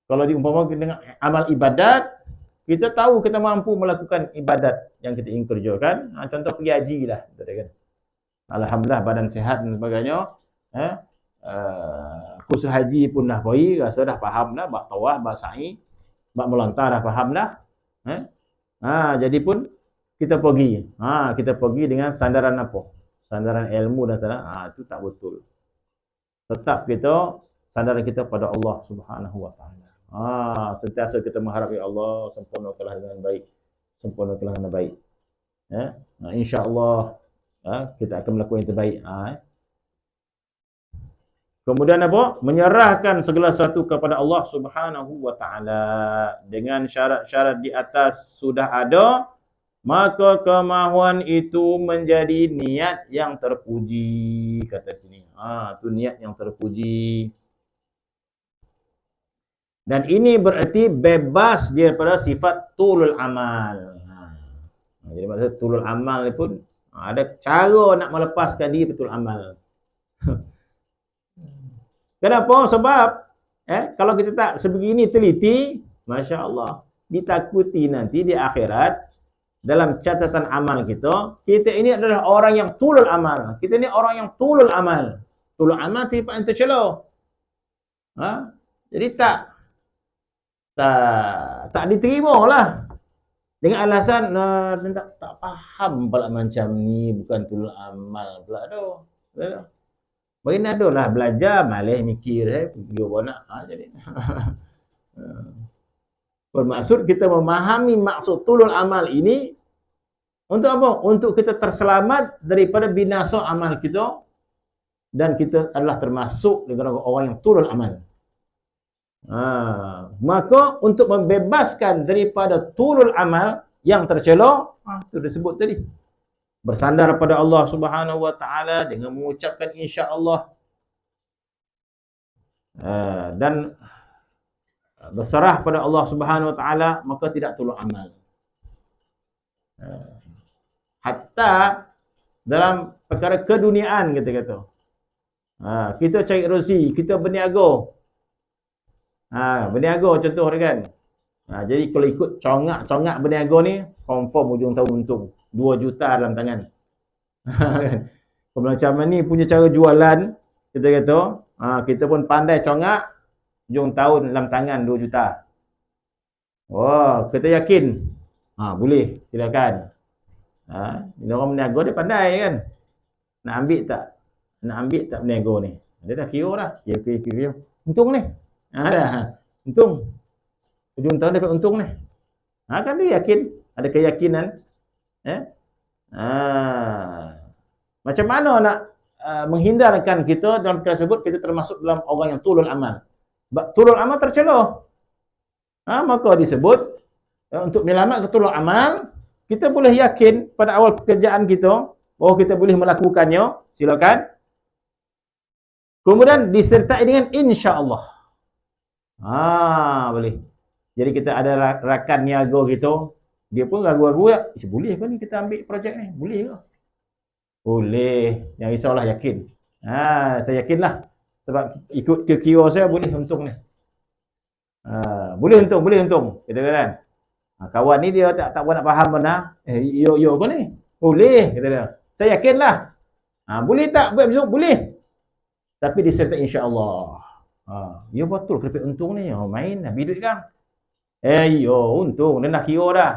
Kalau diumpamakan dengan amal ibadat, kita tahu kita mampu melakukan ibadat yang kita ingin kerjakan. Contoh pergi haji lah. Kan? Alhamdulillah badan sihat dan sebagainya. Kursus haji pun dah pergi, rasa dah faham dah, buat tawaf, buat sa'i, buat melontar dah faham dah. Jadi pun kita pergi. Kita pergi dengan sandaran apa? Sandaran ilmu dan sandaran, itu tak betul. Tetap kita sandaran kita pada Allah Subhanahu Wa Taala. Sentiasa kita mengharap ya Allah sempurnakanlah dengan baik. Sempurnakanlah dengan baik. Insya-Allah kita akan melakukan yang terbaik. Kemudian apa? Menyerahkan segala sesuatu kepada Allah Subhanahu Wa Taala dengan syarat-syarat di atas sudah ada, maka kemahuan itu menjadi niat yang terpuji, kata sini. Itu niat yang terpuji. Dan ini berarti bebas daripada sifat tulul amal. Jadi maksud tulul amal ni pun ada cara nak melepaskan diri betul amal. Kenapa? Sebab kalau kita tak sebegini teliti, Masya Allah, ditakuti nanti di akhirat dalam catatan amal kita ini adalah orang yang tulul amal. Kita ni orang yang tulul amal. Tulul amal tiba yang tercela. Jadi tak diterima lah. Dengan alasan tak faham pula macam ni, bukan tulul amal pula tu. Mungkin adalah belajar malah mikir pergi nak jadi. Bermaksud kita memahami maksud tulul amal ini untuk apa? Untuk kita terselamat daripada binasa amal kita dan kita adalah termasuk dengan orang yang tulul amal. Maka untuk membebaskan daripada tulul amal yang tercela, itu disebut tadi. Bersandar pada Allah Subhanahu Wa Taala dengan mengucapkan insya-Allah dan berserah pada Allah Subhanahu Wa Taala, maka tidak tulul amal. Hatta dalam perkara keduniaan kita kata. Kita cari rezeki, kita berniaga. Berniaga contoh dia kan. Jadi kalau ikut congak berniaga ni, confirm ujung tahun untung. 2 juta dalam tangan. Kalau macam ni punya cara jualan, kita kata, kita pun pandai congak, ujung tahun dalam tangan 2 juta. Kita yakin. Boleh, silakan. Ini orang berniaga dia pandai kan. Nak ambil tak berniaga ni. Dia dah kira dah. Kira. Untung ni. Dah. Untung. Ujung tahun dapat untung ni. Kan dia yakin. Ada keyakinan. Macam mana nak menghindarkan kita dalam perkara tersebut, kita termasuk dalam orang yang tulul amal. Tulul amal tercela. Maka disebut untuk menyelamatkan tulul amal, kita boleh yakin pada awal pekerjaan kita bahawa kita boleh melakukannya, silakan. Kemudian disertai dengan insya-Allah. Boleh. Jadi kita ada rakan niaga kita, dia pun ragu-ragu ya, boleh ke ni kita ambil projek ni? Boleh ke? Boleh, jangan risaulah, yakin. Saya yakinlah. Sebab ikut kira saya boleh untung ni. Boleh untung. Kita kan. Kawan ni dia tak nak faham benar. Yo kau ni. Boleh, kata dia. Saya yakinlah. Boleh tak buat besok? Boleh. Tapi disertai insya-Allah. Ya betul keripik untung ni. Main habis duit kan. Yo untung. Dia nak kira dah.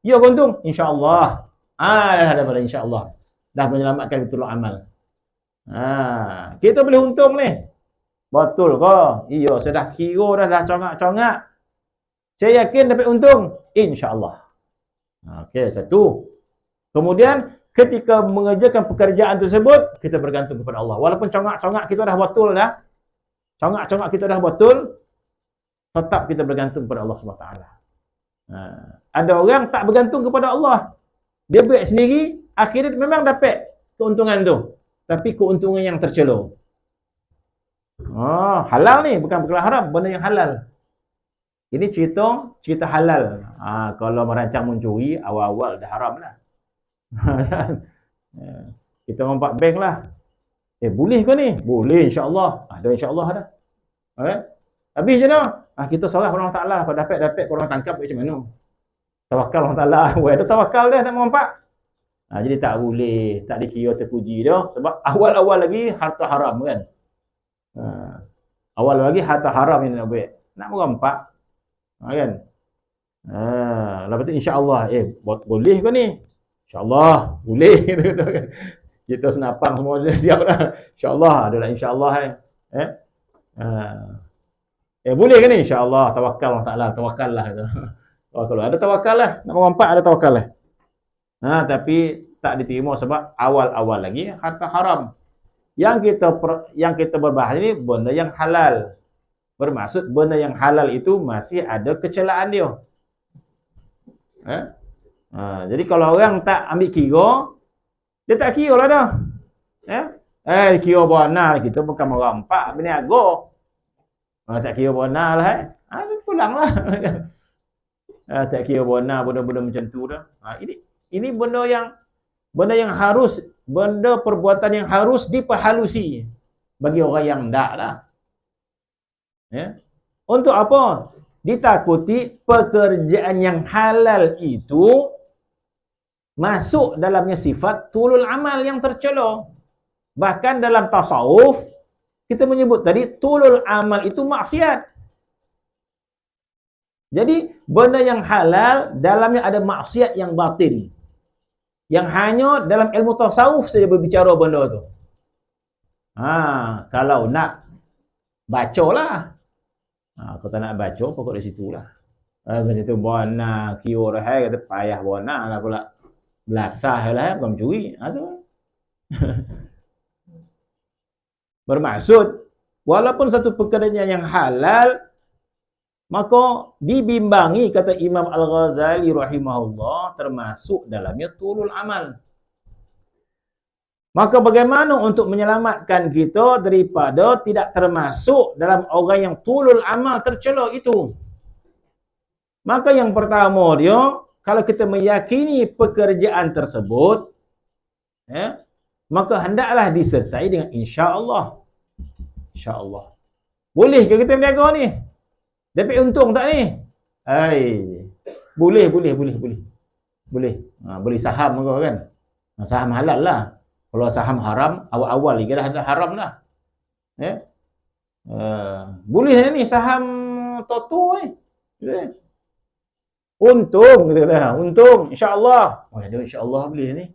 Ya untung, insya-Allah. Dah pada insya-Allah. Dah menyelamatkan betul amal. Kita boleh untung ni. Betul ke? Iya, saya dah kira dah congak-congak. Saya yakin dapat untung, insya-Allah. Okey, satu. Kemudian ketika mengerjakan pekerjaan tersebut, kita bergantung kepada Allah. Walaupun congak-congak kita dah betul dah. Congak-congak kita dah betul, tetap kita bergantung kepada Allah Subhanahu Wa Taala. Ada orang tak bergantung kepada Allah. Dia buat sendiri, akhirnya memang dapat keuntungan tu. Tapi keuntungan yang tercela. Halal ni, bukan perkara haram, benda yang halal. Ini cerita halal. Kalau merancang mencuri, awal-awal dah haram lah. Kita nampak bank lah. Boleh ke ni? Boleh insya-Allah. Ada insya-Allah dah. Habis je dah. Kita serah Allah Ta'ala. Kalau dapat korang tangkap macam mana? Tawakal Allah Ta'ala. Ada tawakal dah nak nampak. Jadi tak boleh, tak dikira terpuji dah. Sebab awal-awal lagi harta haram kan. Awal lagi harta haram yang nak buat. Nak merampak. Kan? Lepas tu insya-Allah, boleh ke ni? Insya-Allah, boleh. Kita senapang semua dah siap dah. Insya-Allah, adalah insya-Allah boleh ke ni? Insya-Allah, tawakal Allah Taala, tawakal lah. Tawakal. Ada tawakal lah. Nak merampak ada tawakal lah. Tapi tak diterima sebab awal-awal lagi harta haram. Yang kita berbahas ini benda yang halal. Bermaksud benda yang halal itu masih ada kecelaan dia. Jadi kalau orang tak ambil kira, dia tak kira lah dah. Kira benar, kita bukan merampak, berniaga. Tak kira benar lah. Pulang lah. Tak kira benar, benda-benda macam tu dah. Ini benda yang harus, benda perbuatan yang harus diperhalusi bagi orang yang tak lah. Untuk apa? Ditakuti pekerjaan yang halal itu masuk dalamnya sifat tulul amal yang tercela. Bahkan dalam tasawuf kita menyebut tadi tulul amal itu maksiat. Jadi benda yang halal dalamnya ada maksiat yang batin. Yang hanya dalam ilmu tasawuf saja berbicara benda tu. Kalau nak bacalah. Kalau tak nak baca, pokok di situlah. Macam tu, bona, kira dah, kata payah bona lah pula. Belasah lah, bukan mencuri. Tu. Bermaksud, walaupun satu pekerjaan yang halal, maka dibimbangi, kata Imam Al-Ghazali rahimahullah, termasuk dalamnya tulul amal. Maka bagaimana untuk menyelamatkan kita daripada tidak termasuk dalam orang yang tulul amal tercela itu? Maka yang pertama dia, kalau kita meyakini pekerjaan tersebut, maka hendaklah disertai dengan insya-Allah. Insya-Allah. Boleh ke kita berniaga ni? Dapat untung tak ni? Boleh. Beli saham ke kan? Saham halal lah. Kalau saham haram, awal-awal lagi dah haram lah. Boleh ni saham Toto ni. Untung, kita kata. Untung, insya-Allah. Ada insya-Allah boleh ni.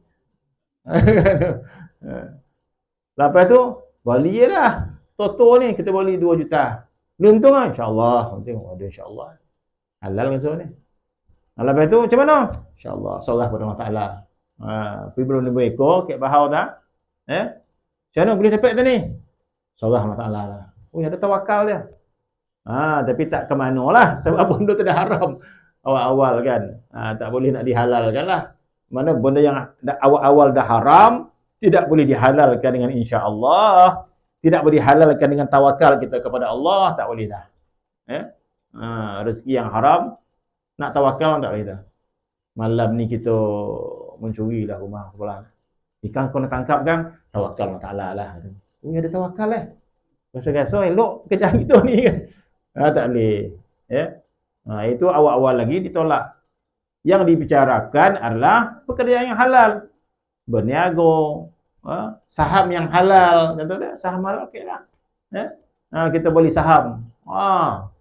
Lepas tu, beli je lah. Toto ni, kita beli 2 juta. Boleh untung lah, insya-Allah. Ada insya-Allah. Halal kan so ni. Lepas tu, macam mana? Insya-Allah, sorah kepada Allah Ta'ala. Pergi belum lebih ekor, kek bahau tak? Macam mana boleh dapat tu ni? Sorah Allah Ta'ala lah. Ada tawakal dia. Tapi tak ke mana lah. Sebab benda tu dah haram. Awal-awal kan. Tak boleh nak dihalalkan lah. Mana benda yang awal-awal dah haram, tidak boleh dihalalkan dengan insya-Allah. Tidak boleh dihalalkan dengan tawakal kita kepada Allah. Tak boleh dah. Rezeki yang haram, nak tawakal tak boleh dah. Malam ni kita mencuri lah rumah sebelah. Ikan kau nak tangkap kan, tawakal Allah Ta'ala lah. Oh, ada tawakal Rasa-rasa elok kerja kita ni kan. Tak boleh. Ya. Itu awal-awal lagi ditolak. Yang dibicarakan adalah pekerjaan yang halal. Berniaga, saham yang halal. Contohnya, saham halal okey lah. Ya. Kita beli saham.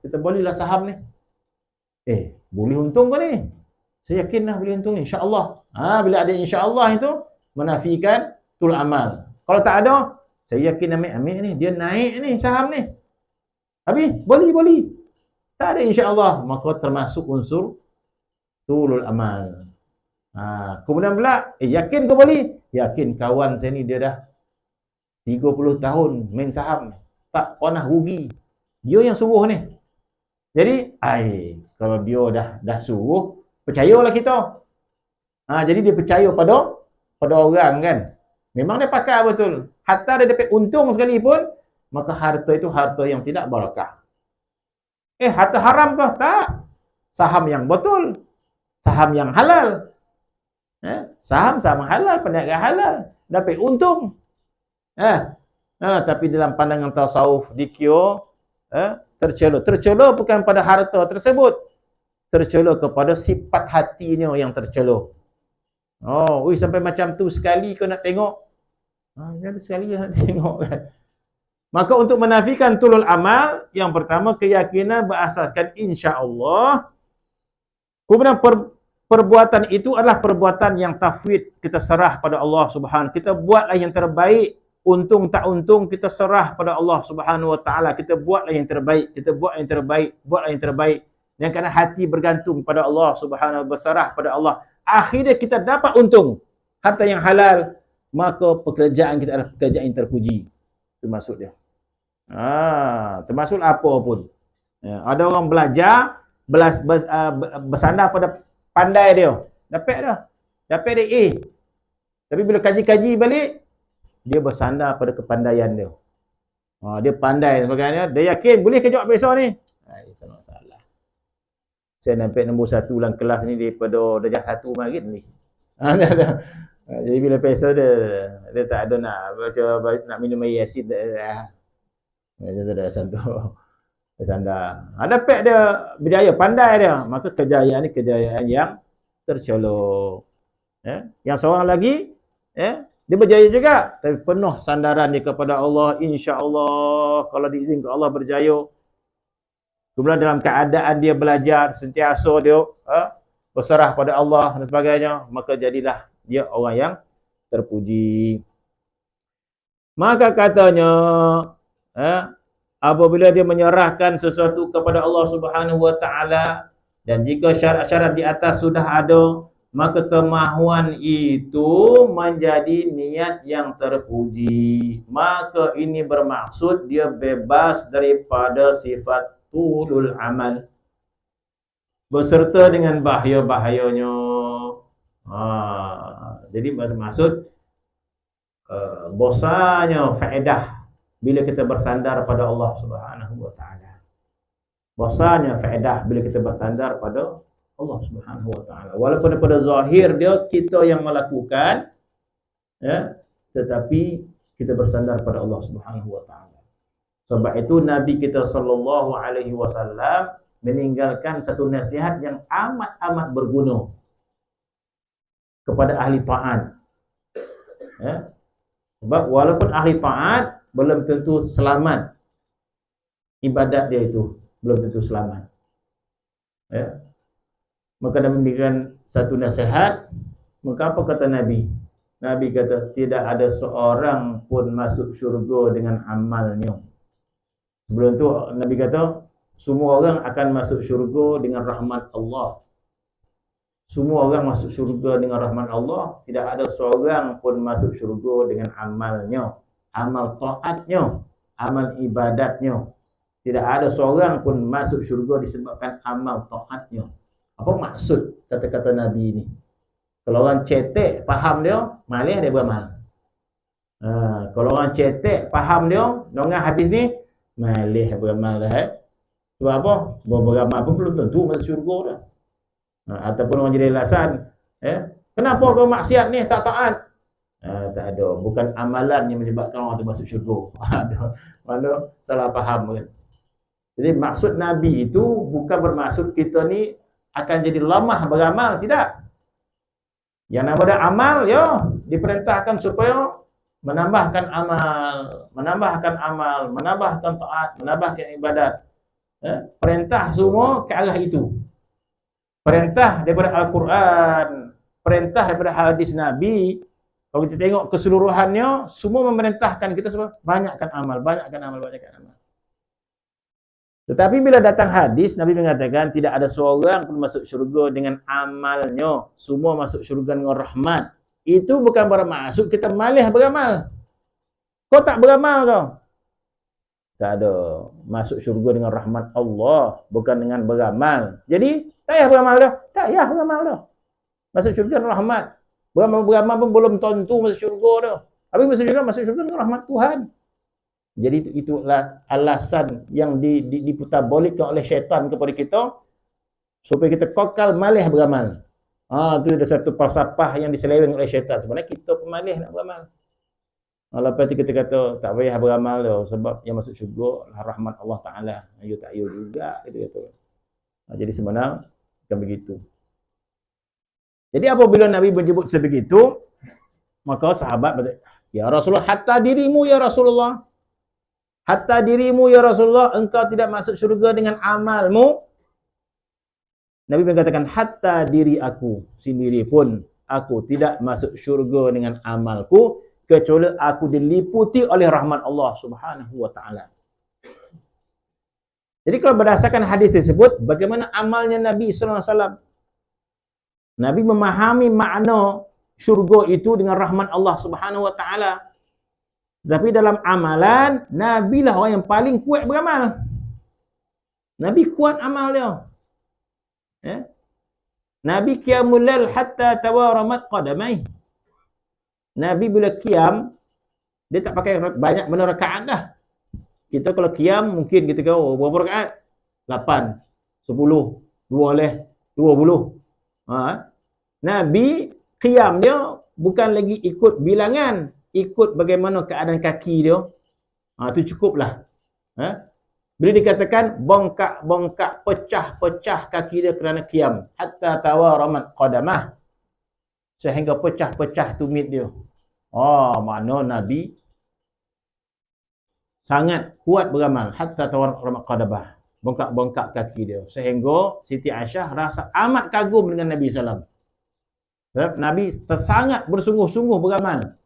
Kita belilah saham ni. Boleh untung ke ni? Saya yakin lah boleh untung ni, insya-Allah. Bila ada insya-Allah itu menafikan tul amal. Kalau tak ada, saya yakin ambil ni, dia naik ni saham ni. Habis beli. Tak ada insya-Allah, maka termasuk unsur tulul amal. Kemudian pula, yakin ke beli? Yakin kawan saya ni dia dah 30 tahun main saham, tak pernah rugi. Dia yang suruh ni. Jadi, kalau dia dah suruh, percayalah kita. Jadi dia percaya pada orang kan. Memang dia pakar betul. Hatta dia dapat untung sekalipun, maka harta itu harta yang tidak barakah. Harta haram ke? Tak. Saham yang betul. Saham yang halal. Saham sama halal, perniagaan halal. Dapat untung. Tapi dalam pandangan tasawuf dikira tercela. Tercela bukan pada harta tersebut. Tercela kepada sifat hatinya yang tercela. Sampai macam tu sekali kau nak tengok. Sekali nak tengok kan. Maka untuk menafikan tulul amal, yang pertama keyakinan berasaskan insya-Allah. Kemudian perbuatan itu adalah perbuatan yang tafwid, kita serah pada Allah Subhanahu. Kita buatlah yang terbaik, untung tak untung kita serah pada Allah Subhanahu wa taala. Kita buatlah yang terbaik, buatlah yang terbaik. Dan kerana hati bergantung pada Allah Subhanahu, berserah pada Allah. Akhirnya kita dapat untung, harta yang halal, maka pekerjaan kita adalah pekerjaan yang terpuji. Itu maksud dia. Termasuk apa pun. Ada orang belajar bersandar pada pandai dia. Dapat dia A. Tapi bila kaji-kaji balik, dia bersandar pada kepandaian dia. Dia pandai sebagainya. Dia yakin boleh ke jawab besok ni. Itu masalah. Saya nampak nombor 1 dalam kelas ni daripada darjah 1 marit ni. Jadi bila besok dia tak ada nak minum air asid dah. Dia dah bersandar. Dapat dia berjaya, pandai dia. Maka kejayaan ni kejayaan yang tercolok. Yang seorang lagi, dia berjaya juga, tapi penuh sandaran dia kepada Allah. InsyaAllah, kalau diizinkan Allah berjaya. Kemudian dalam keadaan dia belajar, sentiasa dia berserah pada Allah dan sebagainya, maka jadilah dia orang yang terpuji. Maka katanya, apabila dia menyerahkan sesuatu kepada Allah Subhanahu wa taala, dan jika syarat-syarat di atas sudah ada, maka kemahuan itu menjadi niat yang terpuji. Maka ini bermaksud dia bebas daripada sifat tulul amal, beserta dengan bahaya-bahayanya. Jadi maksud bosannya faedah bila kita bersandar pada Allah Subhanahu wa taala. Bosannya faedah bila kita bersandar pada Allah Subhanahu wa taala. Walaupun pada zahir dia kita yang melakukan, tetapi kita bersandar pada Allah Subhanahu wa taala. Sebab itu Nabi kita sallallahu alaihi wasallam meninggalkan satu nasihat yang amat-amat berguna kepada ahli taat. Sebab walaupun ahli taat belum tentu selamat, ibadat dia itu belum tentu selamat. Maka Nabi memberikan satu nasihat. Maka apa kata Nabi? Nabi kata tidak ada seorang pun masuk syurga dengan amalnya. Sebelum tu Nabi kata semua orang akan masuk syurga dengan rahmat Allah. Semua orang masuk syurga dengan rahmat Allah. Tidak ada seorang pun masuk syurga dengan amalnya, amal taatnya, amal ibadatnya. Tidak ada seorang pun masuk syurga disebabkan amal taatnya. Apa maksud kata-kata Nabi ini? Kalau orang cetek faham dia, malih dia beramal. Kalau orang cetek faham dia, nongah habis ni, malih beramal dah. Sebab apa? Beramal pun belum tentu masuk syurga dah. Ataupun orang jadi alasan, kenapa kau maksiat ni tak taat? Tak ada. Bukan amalan yang menyebabkan orang tu masuk syurga. Mana salah faham kan. Jadi maksud Nabi itu bukan bermaksud kita ni akan jadi lemah beramal, tidak. Yang nama dia amal, ya, diperintahkan supaya menambahkan amal, menambahkan taat, menambahkan ibadat. Perintah semua ke arah itu. Perintah daripada Al-Quran, perintah daripada hadis Nabi, kalau kita tengok keseluruhannya, semua memerintahkan kita semua banyakkan amal. Tetapi bila datang hadis, Nabi mengatakan tidak ada seorang pun masuk syurga dengan amalnya. Semua masuk syurga dengan rahmat. Itu bukan bermaksud kita malas beramal. Kau tak beramal kau. Tak ada. Masuk syurga dengan rahmat Allah, bukan dengan beramal. Jadi, tak payah beramal dah. Tak payah beramal dah. Masuk syurga dengan rahmat. Beramal pun belum tentu masuk syurga dah. Tapi masuk syurga dengan rahmat Tuhan. Jadi itulah alasan yang diputar balikkan oleh syaitan kepada kita supaya kita kokal malas beramal. Itu ada satu falsafah yang diseleweng oleh syaitan. Sebenarnya kita pun malas nak beramal. Lepas itu kita kata tak payah beramal dah sebab yang masuk syurga adalah rahmat Allah Taala. Ayo tak ayo juga kita kata. Jadi sebenarnya bukan begitu. Jadi apabila Nabi menyebut sebegitu, maka sahabat berkata, "Ya Rasulullah, hatta dirimu ya Rasulullah." Hatta dirimu ya Rasulullah, engkau tidak masuk syurga dengan amalmu. Nabi mengatakan, hatta diri aku sendiri pun aku tidak masuk syurga dengan amalku kecuali aku diliputi oleh rahmat Allah Subhanahu wa taala. Jadi kalau berdasarkan hadis tersebut, bagaimana amalnya Nabi sallallahu alaihi wasallam? Nabi memahami makna syurga itu dengan rahmat Allah Subhanahu wa taala. Tapi dalam amalan, Nabi lah orang yang paling kuat beramal. Nabi kuat amal dia. Nabi qiyamul lail hatta tawaramat qadamai. Nabi bila qiyam, dia tak pakai banyak benda rakaat dah. Kita kalau qiyam, mungkin kita kata, berapa rakaat? 8, 10, 20. Nabi qiyam dia bukan lagi ikut bilangan, ikut bagaimana keadaan kaki dia. Itu cukuplah. Bila dikatakan bongkak-bongkak, pecah-pecah kaki dia kerana qiyam, hatta tawaramat qadamah, sehingga pecah-pecah tumit dia. Makna Nabi sangat kuat beramal, hatta tawaramat qadamah, bongkak-bongkak kaki dia, sehingga Siti Aisyah rasa amat kagum dengan Nabi sallallahu alaihi wasallam. Nabi sangat bersungguh-sungguh beramal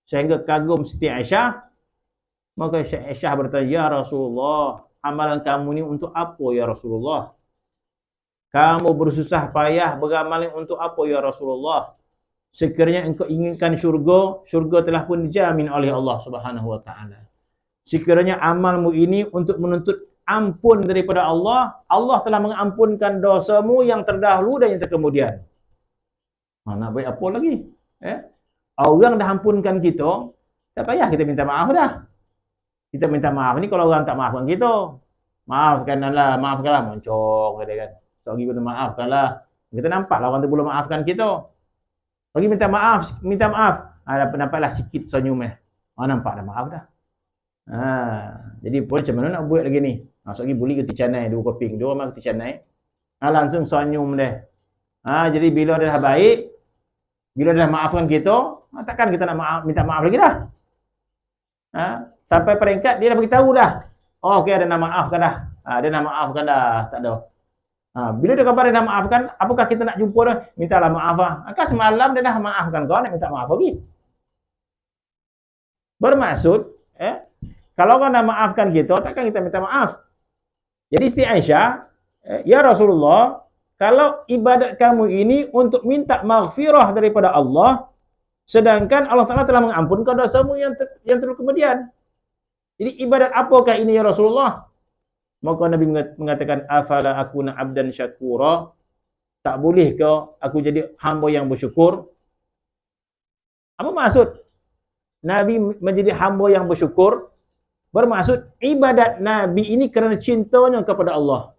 sehingga kagum Siti Aisyah. Maka Aisyah bertanya, "Ya Rasulullah, amalan kamu ni untuk apa ya Rasulullah? Kamu bersusah payah beramal untuk apa ya Rasulullah? Sekiranya engkau inginkan syurga, syurga telah pun dijamin oleh Allah Subhanahu wa taala. Sekiranya amalmu ini untuk menuntut ampun daripada Allah, Allah telah mengampunkan dosamu yang terdahulu dan yang terkemudian." Nak baik apa lagi? Orang dah ampunkan kita, tak payah kita minta maaf dah. Kita minta maaf ni kalau orang tak maafkan kita. Maafkanlah, moncong kata kan. Sorry kita maafkanlah. Kita nampaklah orang tu belum maafkan kita. Bagi minta maaf. Nampaklah sikit senyum nampak dah maaf dah. Jadi pun macam mana nak buat lagi ni? Lagi boleh ke ticanai 2 keping, 2 orang ke ticanai. Langsung senyum dia. Jadi bila dia dah baik, bila dia dah maafkan kita, takkan kita nak minta maaf lagi dah. Sampai peringkat dia dah beritahu dah. Okey, ada nak maafkan dah. Dia nak maafkan dah, tak ada. Bila dia khabar dia nak maafkan, apakah kita nak jumpa dia? Mintalah maaf Kan semalam dia dah maafkan kau, nak minta maaf lagi. Bermaksud, kalau kau nak maafkan kita, takkan kita minta maaf. Jadi Siti Aisyah, ya Rasulullah, kalau ibadat kamu ini untuk minta maghfirah daripada Allah, sedangkan Allah Ta'ala telah mengampunkan dosamu yang terlalu kemudian. Jadi ibadat apakah ini ya Rasulullah? Maka Nabi mengatakan, afala akuna abdan syakura, tak boleh ke aku jadi hamba yang bersyukur? Apa maksud Nabi menjadi hamba yang bersyukur? Bermaksud ibadat Nabi ini kerana cintanya kepada Allah.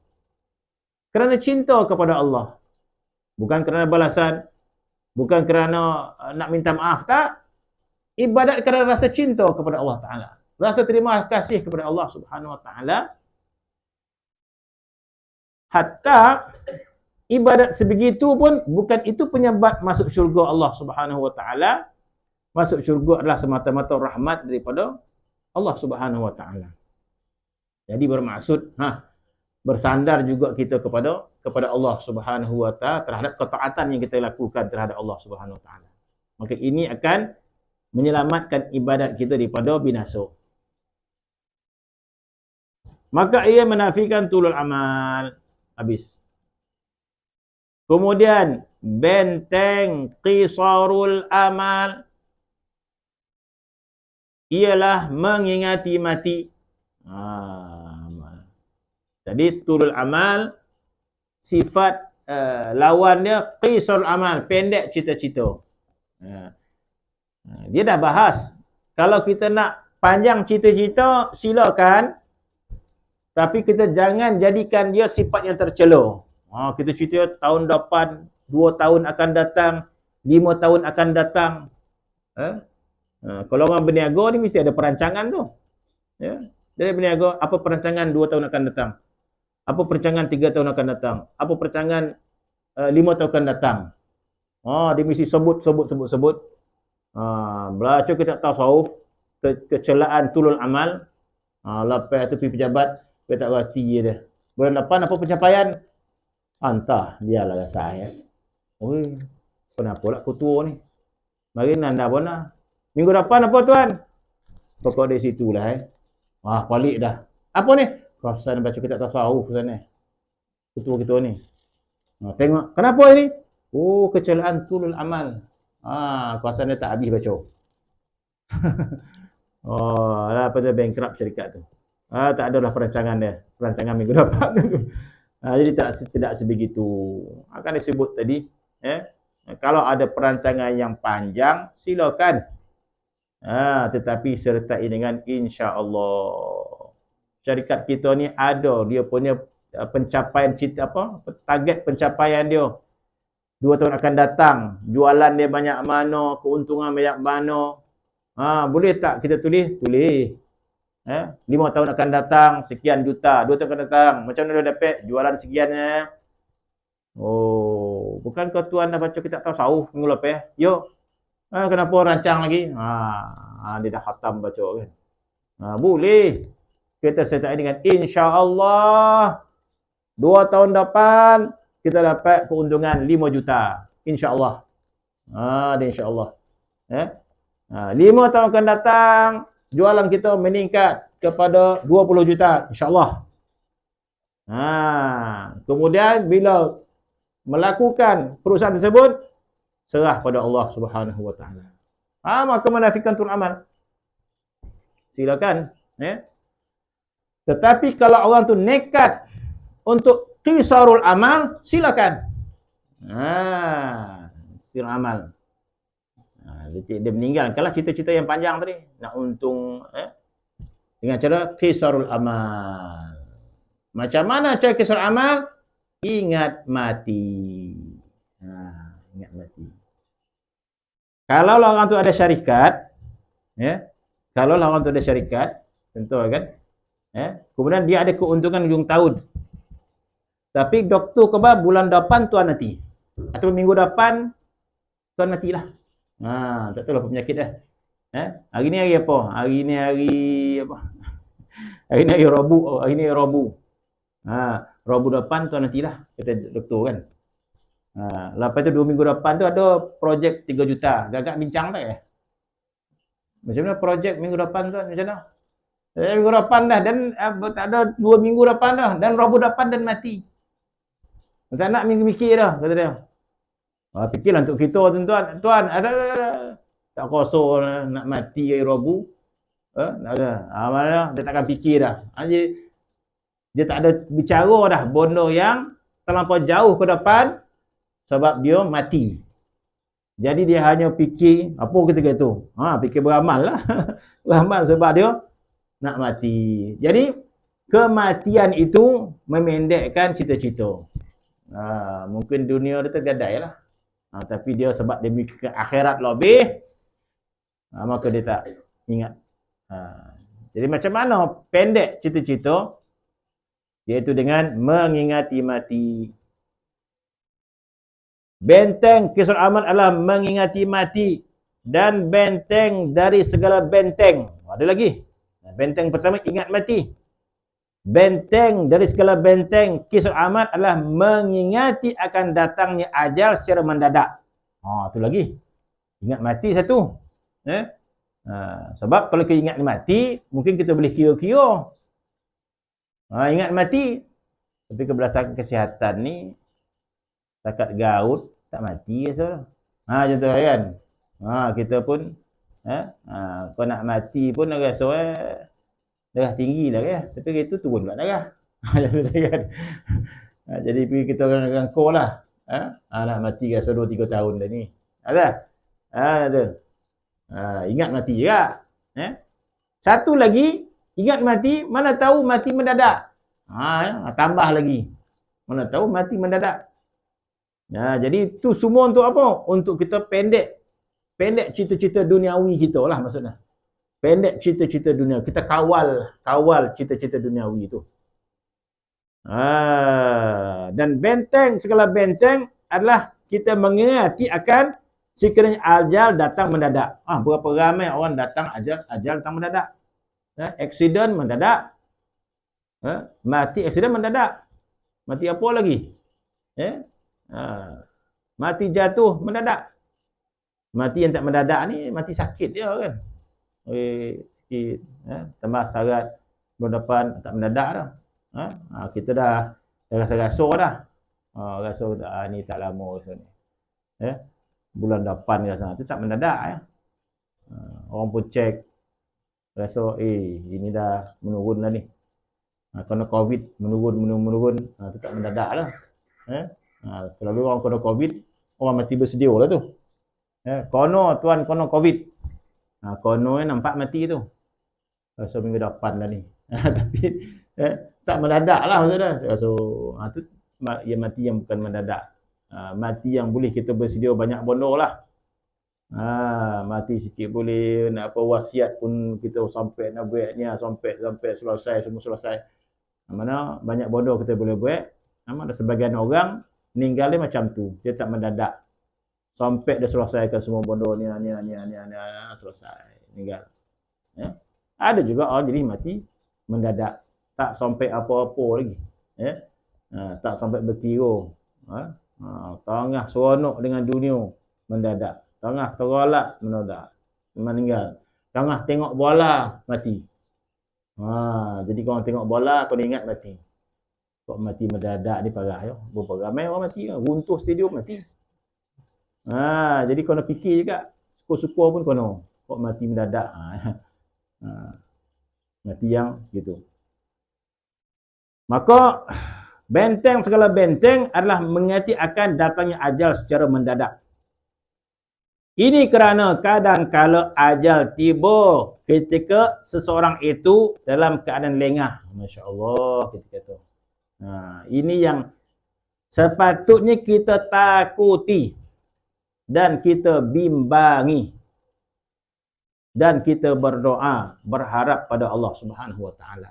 Kerana cinta kepada Allah. Bukan kerana balasan, bukan kerana nak minta maaf, tak. ibadat kerana rasa cinta kepada Allah Ta'ala. Rasa terima kasih kepada Allah Subhanahu Wa Ta'ala. Hatta ibadat sebegitu pun bukan itu penyebab masuk syurga Allah Subhanahu Wa Ta'ala. Masuk syurga adalah semata-mata rahmat daripada Allah Subhanahu Wa Ta'ala. Jadi bermaksud bersandar juga kita kepada Allah Subhanahu Wa Ta'ala terhadap ketaatan yang kita lakukan terhadap Allah Subhanahu Wa Ta'ala. Maka ini akan menyelamatkan ibadat kita daripada binasa. Maka ia menafikan tulul amal. Habis. Kemudian benteng qisarul amal ialah mengingati mati. Jadi tulul amal sifat lawannya qisarul amal, pendek cita-cita. Dia dah bahas. Kalau kita nak panjang cita-cita, silakan. Tapi kita jangan jadikan dia sifat yang tercela. Kita cerita tahun depan, 2 tahun akan datang, 5 tahun akan datang. Kalau orang berniaga ni mesti ada perancangan tu. Ya. Dari berniaga, apa perancangan 2 tahun akan datang? Apa perancangan 3 tahun akan datang? Apa perancangan 5 tahun akan datang? Dia mesti sebut. Belajar kita tasawuf, kecelaan tulul amal. Lepas tu pergi pejabat, dia tak berhati dia. Bulan depan apa pencapaian? Entah, dialah rasa ya. Oi, kenapa pula ketua ni? Mari nanda pun lah. Minggu depan apa tuan? Pokok dari situ lah balik dah. Apa ni? Kawasan baca kitab tasawuf sana. Ketua kita ni. Tengok, kenapa ini? Kecelaan tulul amal. Kawasan dia tak habis baca. Apa tu bankrupt syarikat tu. Tak adalah perancangan dia. Perancangan minggu depan tu. Jadi tidak sebegitu. Akan disebut tadi, kalau ada perancangan yang panjang, silakan. Tetapi sertai dengan insya-Allah. Syarikat kita ni ada dia punya pencapaian target pencapaian dia. 2 tahun akan datang, jualan dia banyak mana, keuntungan banyak mana. Boleh tak kita tulis? Tulis. 5 tahun akan datang sekian juta, 2 tahun akan datang macam mana dia dapat jualan sekian bukankah tuan dah baca kitab tasawuf minggu lepas? Kenapa rancang lagi? Dia dah khatam baca kan. Boleh kita sertai dengan insya-Allah 2 tahun depan kita dapat keuntungan 5 juta insya-Allah. Dia insya-Allah 5 tahun akan datang jualan kita meningkat kepada 20 juta insya-Allah. Kemudian bila melakukan perusahaan tersebut serah pada Allah Subhanahu Wa Ta'ala. Maka menafikan tulul amal. Silakan, Tetapi kalau orang tu nekat untuk qisarul amal, silakan. Qisarul amal. Dia meninggalkanlah cita-cita yang panjang tadi. Nak untung dengan cara qisarul amal. Macam mana cara qisarul amal? Ingat mati. Ingat mati. Kalau orang tu ada syarikat, kalau orang tu ada syarikat, tentu kan, kemudian dia ada keuntungan hujung tahun. Tapi doktor khabar bulan depan tuan mati. Atau minggu depan tuan matilah. Tak tahu lah penyakit dah. Hari ni hari apa? Hari ni hari apa? Hari ni hari Rabu. Hari ni hari Rabu. Rabu depan tuan matilah, kata doktor kan. Lepas tu 2 minggu depan tu ada projek 3 juta. Agak bincang tak Macam mana projek minggu depan tu macam mana? Minggu depan dah dan tak ada 2 minggu depan dah dan Rabu depan dan mati. Tak nak mikir dah kata dia. Fikirlah untuk kita tuan-tuan. Tuan ada tak kuasa nak mati hari Rabu. Ada. Mana dia takkan fikir dah. Dia tak ada bicara dah benda yang terlampau jauh ke depan sebab dia mati. Jadi dia hanya fikir apa ketika itu? Fikir beramal lah. Beramal sebab dia nak mati. Jadi kematian itu memendekkan cita-cita. Mungkin dunia dia tergadai lah. Tapi dia sebab dia mikir akhirat lebih, Maka dia tak ingat. Jadi macam mana pendek cita-cita? Iaitu dengan mengingati mati. Benteng kisar aman adalah mengingati mati. Dan benteng dari segala benteng. Ada lagi. Benteng pertama, ingat mati. Benteng dari segala benteng kisar aman adalah mengingati akan datangnya ajal secara mendadak. Itu lagi. Ingat mati satu. Sebab kalau kita ingat mati, mungkin kita boleh kira-kira. Ingat mati. Tapi berdasarkan kesihatan ni, takat gaut, tak mati so. Contoh kan. Kita pun, kau nak mati pun rasa darah tinggi dah kan. Tapi itu turun pula darah. Kan. Jadi pergi kita orang kau lah. Nak mati rasa 2-3 tahun dah ni. Ada? Ada. Ingat mati juga. Satu lagi, ingat mati, mana tahu mati mendadak. Tambah lagi. Mana tahu mati mendadak. Jadi itu semua untuk apa? Untuk kita pendek cita-cita duniawi kita lah maksudnya. Pendek cita-cita dunia. Kita kawal cita-cita duniawi itu. Dan benteng, segala benteng adalah kita mengingati akan sekiranya ajal datang mendadak. Berapa ramai orang datang ajal datang mendadak. Aksiden mendadak. Mati aksiden mendadak. Mati apa lagi? Mati jatuh mendadak. Mati yang tak mendadak ni mati sakit dia kan. Sikit. Tambah syarat bulan depan tak mendadak dah. Kita dah rasa-rasa dah. Rasa ni tak lama rasa ni. Bulan depan rasa tu tak mendadak. Orang pun cek. Rasa ini dah menurun lah ni. Kena COVID menurun. Tu tak mendadak lah. Selalu orang kena COVID, orang mati bersedia lah tu. Kono tuan kono COVID. Kono nampak mati tu. Rasa minggu depan lah ni. Tapi tak mendadak lah maksudnya. So, tu mati yang bukan mendadak. Mati yang boleh kita bersedia banyak bondo lah. Mati sikit boleh, nak apa wasiat pun kita sampai nak buatnya, sampai selesai, semua selesai. Mana banyak bondo kita boleh buat. Ada sebagian orang meninggal dia macam tu. Dia tak mendadak. Sampai dia selesaikan semua bondo ni selesai. Meninggal. Ada juga orang jadi mati mendadak. Tak sampai apa-apa lagi. Tak sampai berkira. Tengah seronok dengan dunia mendadak. Tengah terolak mendadak. Meninggal. Tengah tengok bola mati. Jadi kalau tengok bola kau ingat mati. Kok mati mendadak ni parah ya. Berapa ramai orang mati. Runtuh stadium mati. Jadi kau nak fikir juga. Suka-suka pun kau nak. Kok mati mendadak. Mati yang gitu. Maka benteng segala benteng adalah mengingati akan datangnya ajal secara mendadak. Ini kerana kadang-kala ajal tiba ketika seseorang itu dalam keadaan lengah. Masya Allah kita kata. Ini yang sepatutnya kita takuti dan kita bimbangi dan kita berdoa berharap pada Allah Subhanahu Wa Taala.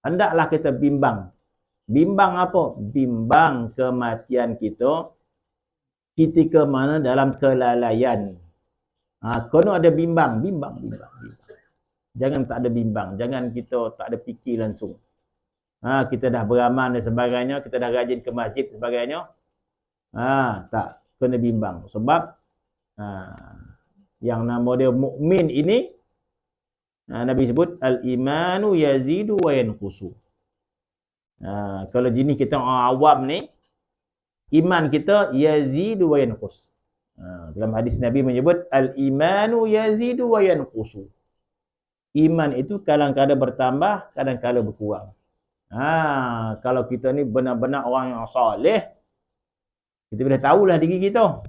Hendaklah kita bimbang. Bimbang apa? Bimbang kematian kita ketika mana dalam kelalaian. Kena ada bimbang. Jangan tak ada bimbang. Jangan kita tak ada fikir langsung. Kita dah beramal dan sebagainya, kita dah rajin ke masjid dan sebagainya. Tak, kena bimbang. Sebab yang nama dia mukmin ini, Nabi sebut al-imanu yazidu wa yanqusu. Kalau jenis kita orang awam ni, iman kita yazidu wa yanqus. Dalam hadis Nabi menyebut al-imanu yazidu wa yanqusu. Iman itu kadang-kadang bertambah, kadang-kadang berkurang. Kalau kita ni benar-benar orang yang soleh, kita boleh tahulah diri kita.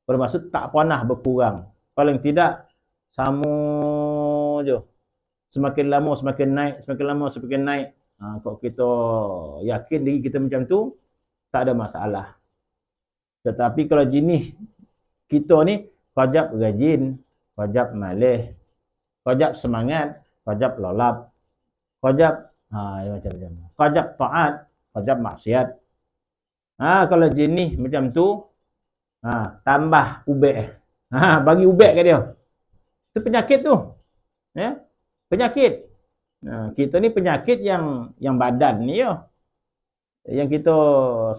Bermaksud tak pernah berkurang. Paling tidak sama je. Semakin lama semakin naik, semakin lama semakin naik. Kalau kita yakin diri kita macam tu, tak ada masalah. Tetapi kalau jenis kita ni rajab rajin, kojab malih, kojab semangat, kojab lolap, kojab macam-macam. Kojab taat, kojab maksiat. Kalau jenis macam tu, tambah ubek. Bagi ubek ke dia. Itu penyakit tu. Ya? Penyakit. Kita ni penyakit yang badan ni ya. Yang kita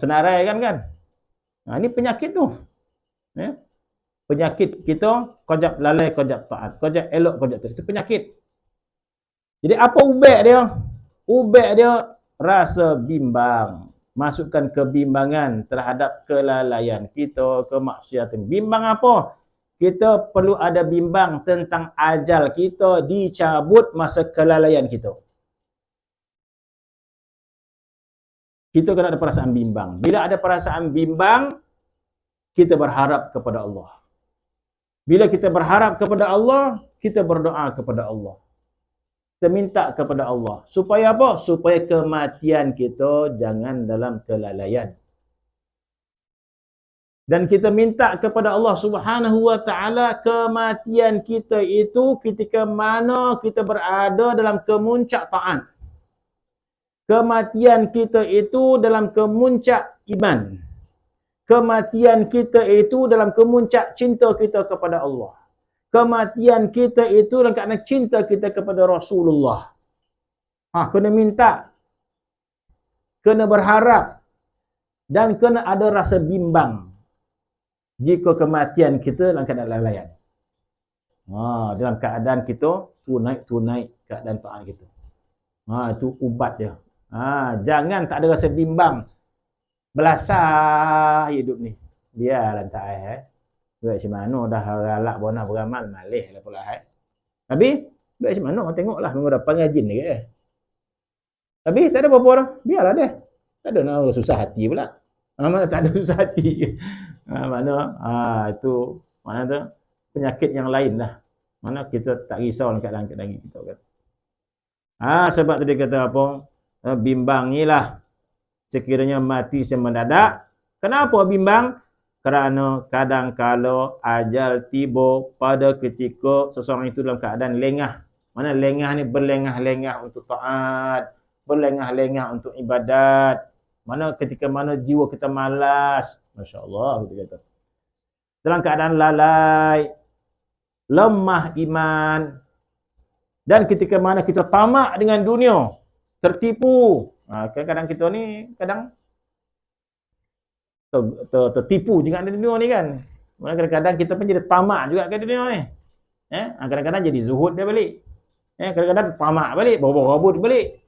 senaraikan kan. Ini penyakit tu. Ya? Penyakit kita kojab lalai, kojab taat, kojab elok, kojab taat. Itu penyakit. Jadi apa ubek dia? Ubek dia rasa bimbang. Masukkan kebimbangan terhadap kelalaian kita, kemaksiatan. Bimbang apa? Kita perlu ada bimbang tentang ajal kita dicabut masa kelalaian kita. Kita kena ada perasaan bimbang. Bila ada perasaan bimbang, kita berharap kepada Allah. Bila kita berharap kepada Allah, kita berdoa kepada Allah. Kita minta kepada Allah. Supaya apa? Supaya kematian kita jangan dalam kelalaian. Dan kita minta kepada Allah Subhanahu wa taala kematian kita itu ketika mana kita berada dalam kemuncak taat. Kematian kita itu dalam kemuncak iman. Kematian kita itu dalam kemuncak cinta kita kepada Allah. Kematian kita itu dalam keadaan cinta kita kepada Rasulullah. Kena minta. Kena berharap. Dan kena ada rasa bimbang. Jika kematian kita dalam keadaan lalaian. Dalam keadaan kita tunai keadaan taat kita. Itu ubat dia. Jangan tak ada rasa bimbang. Belasah hidup ni. Biarlah tak Baik macam mana dah galak bona beramal malih lah pula Tapi baik macam mana tengoklah minggu depan rajin lagi Tapi tak ada apa-apa dah. Biarlah dia. Tak ada nak susah hati pula. Mana tak ada susah hati. Itu mana tu penyakit yang lain lah. Mana kita tak risau dalam keadaan kita kan. Sebab tadi kata apa? Bimbangilah sekiranya mati semendadak. Kenapa bimbang? Kerana kadang-kala ajal tiba pada ketika seseorang itu dalam keadaan lengah. Mana lengah ni berlengah-lengah untuk taat, berlengah-lengah untuk ibadat. Mana ketika mana jiwa kita malas. Masya-Allah kita kata. Dalam keadaan lalai, lemah iman. Dan ketika mana kita tamak dengan dunia, tertipu. Kadang-kadang kita ni tertipu juga di dunia ni kan. Kadang-kadang kita pun jadi tamak juga ke dunia ni. Kadang-kadang jadi zuhud dia balik. Kadang-kadang tamak balik, bawa-bawa balik.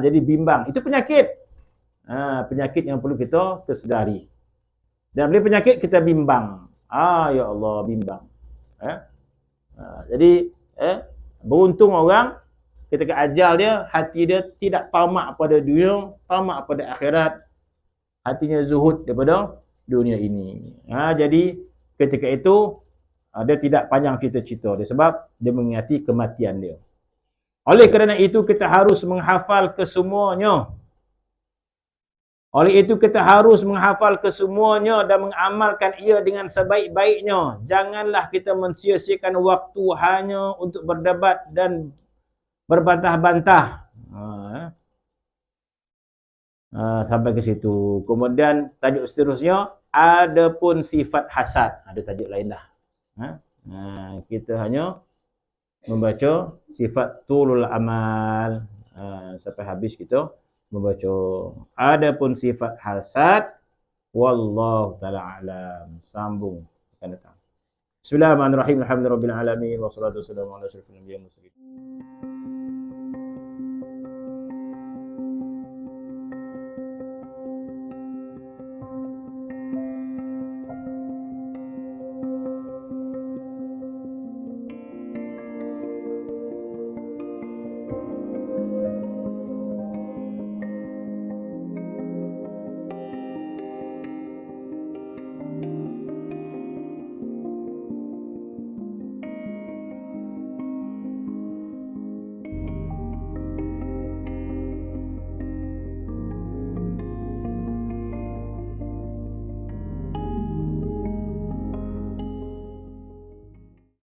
Jadi bimbang. Itu penyakit. Penyakit yang perlu kita kesedari. Dan bila penyakit kita bimbang. Ya Allah, bimbang. Jadi beruntung orang ketika ajal dia, hati dia tidak tamak pada dunia, tamak pada akhirat. Hatinya zuhud daripada dunia ini. Jadi ketika itu dia tidak panjang cita-cita dia sebab dia mengingati kematian dia. Oleh kerana itu kita harus menghafal kesemuanya. Oleh itu kita harus menghafal kesemuanya dan mengamalkan ia dengan sebaik-baiknya. Janganlah kita mensia-siakan waktu hanya untuk berdebat dan berbantah-bantah. Sampai ke situ. Kemudian tajuk seterusnya, adapun sifat hasad. Ada tajuk lain dah. Kita hanya membaca sifat tulul amal. Sampai habis kita membaca. Adapun sifat hasad, wallahu ta'ala alam. Sambung akan datang. Bismillahirrahmanirrahim. Alhamdulillahirabbil alamin wassalatu wassalamu ala asyrofil anbiya'i wal mursalin.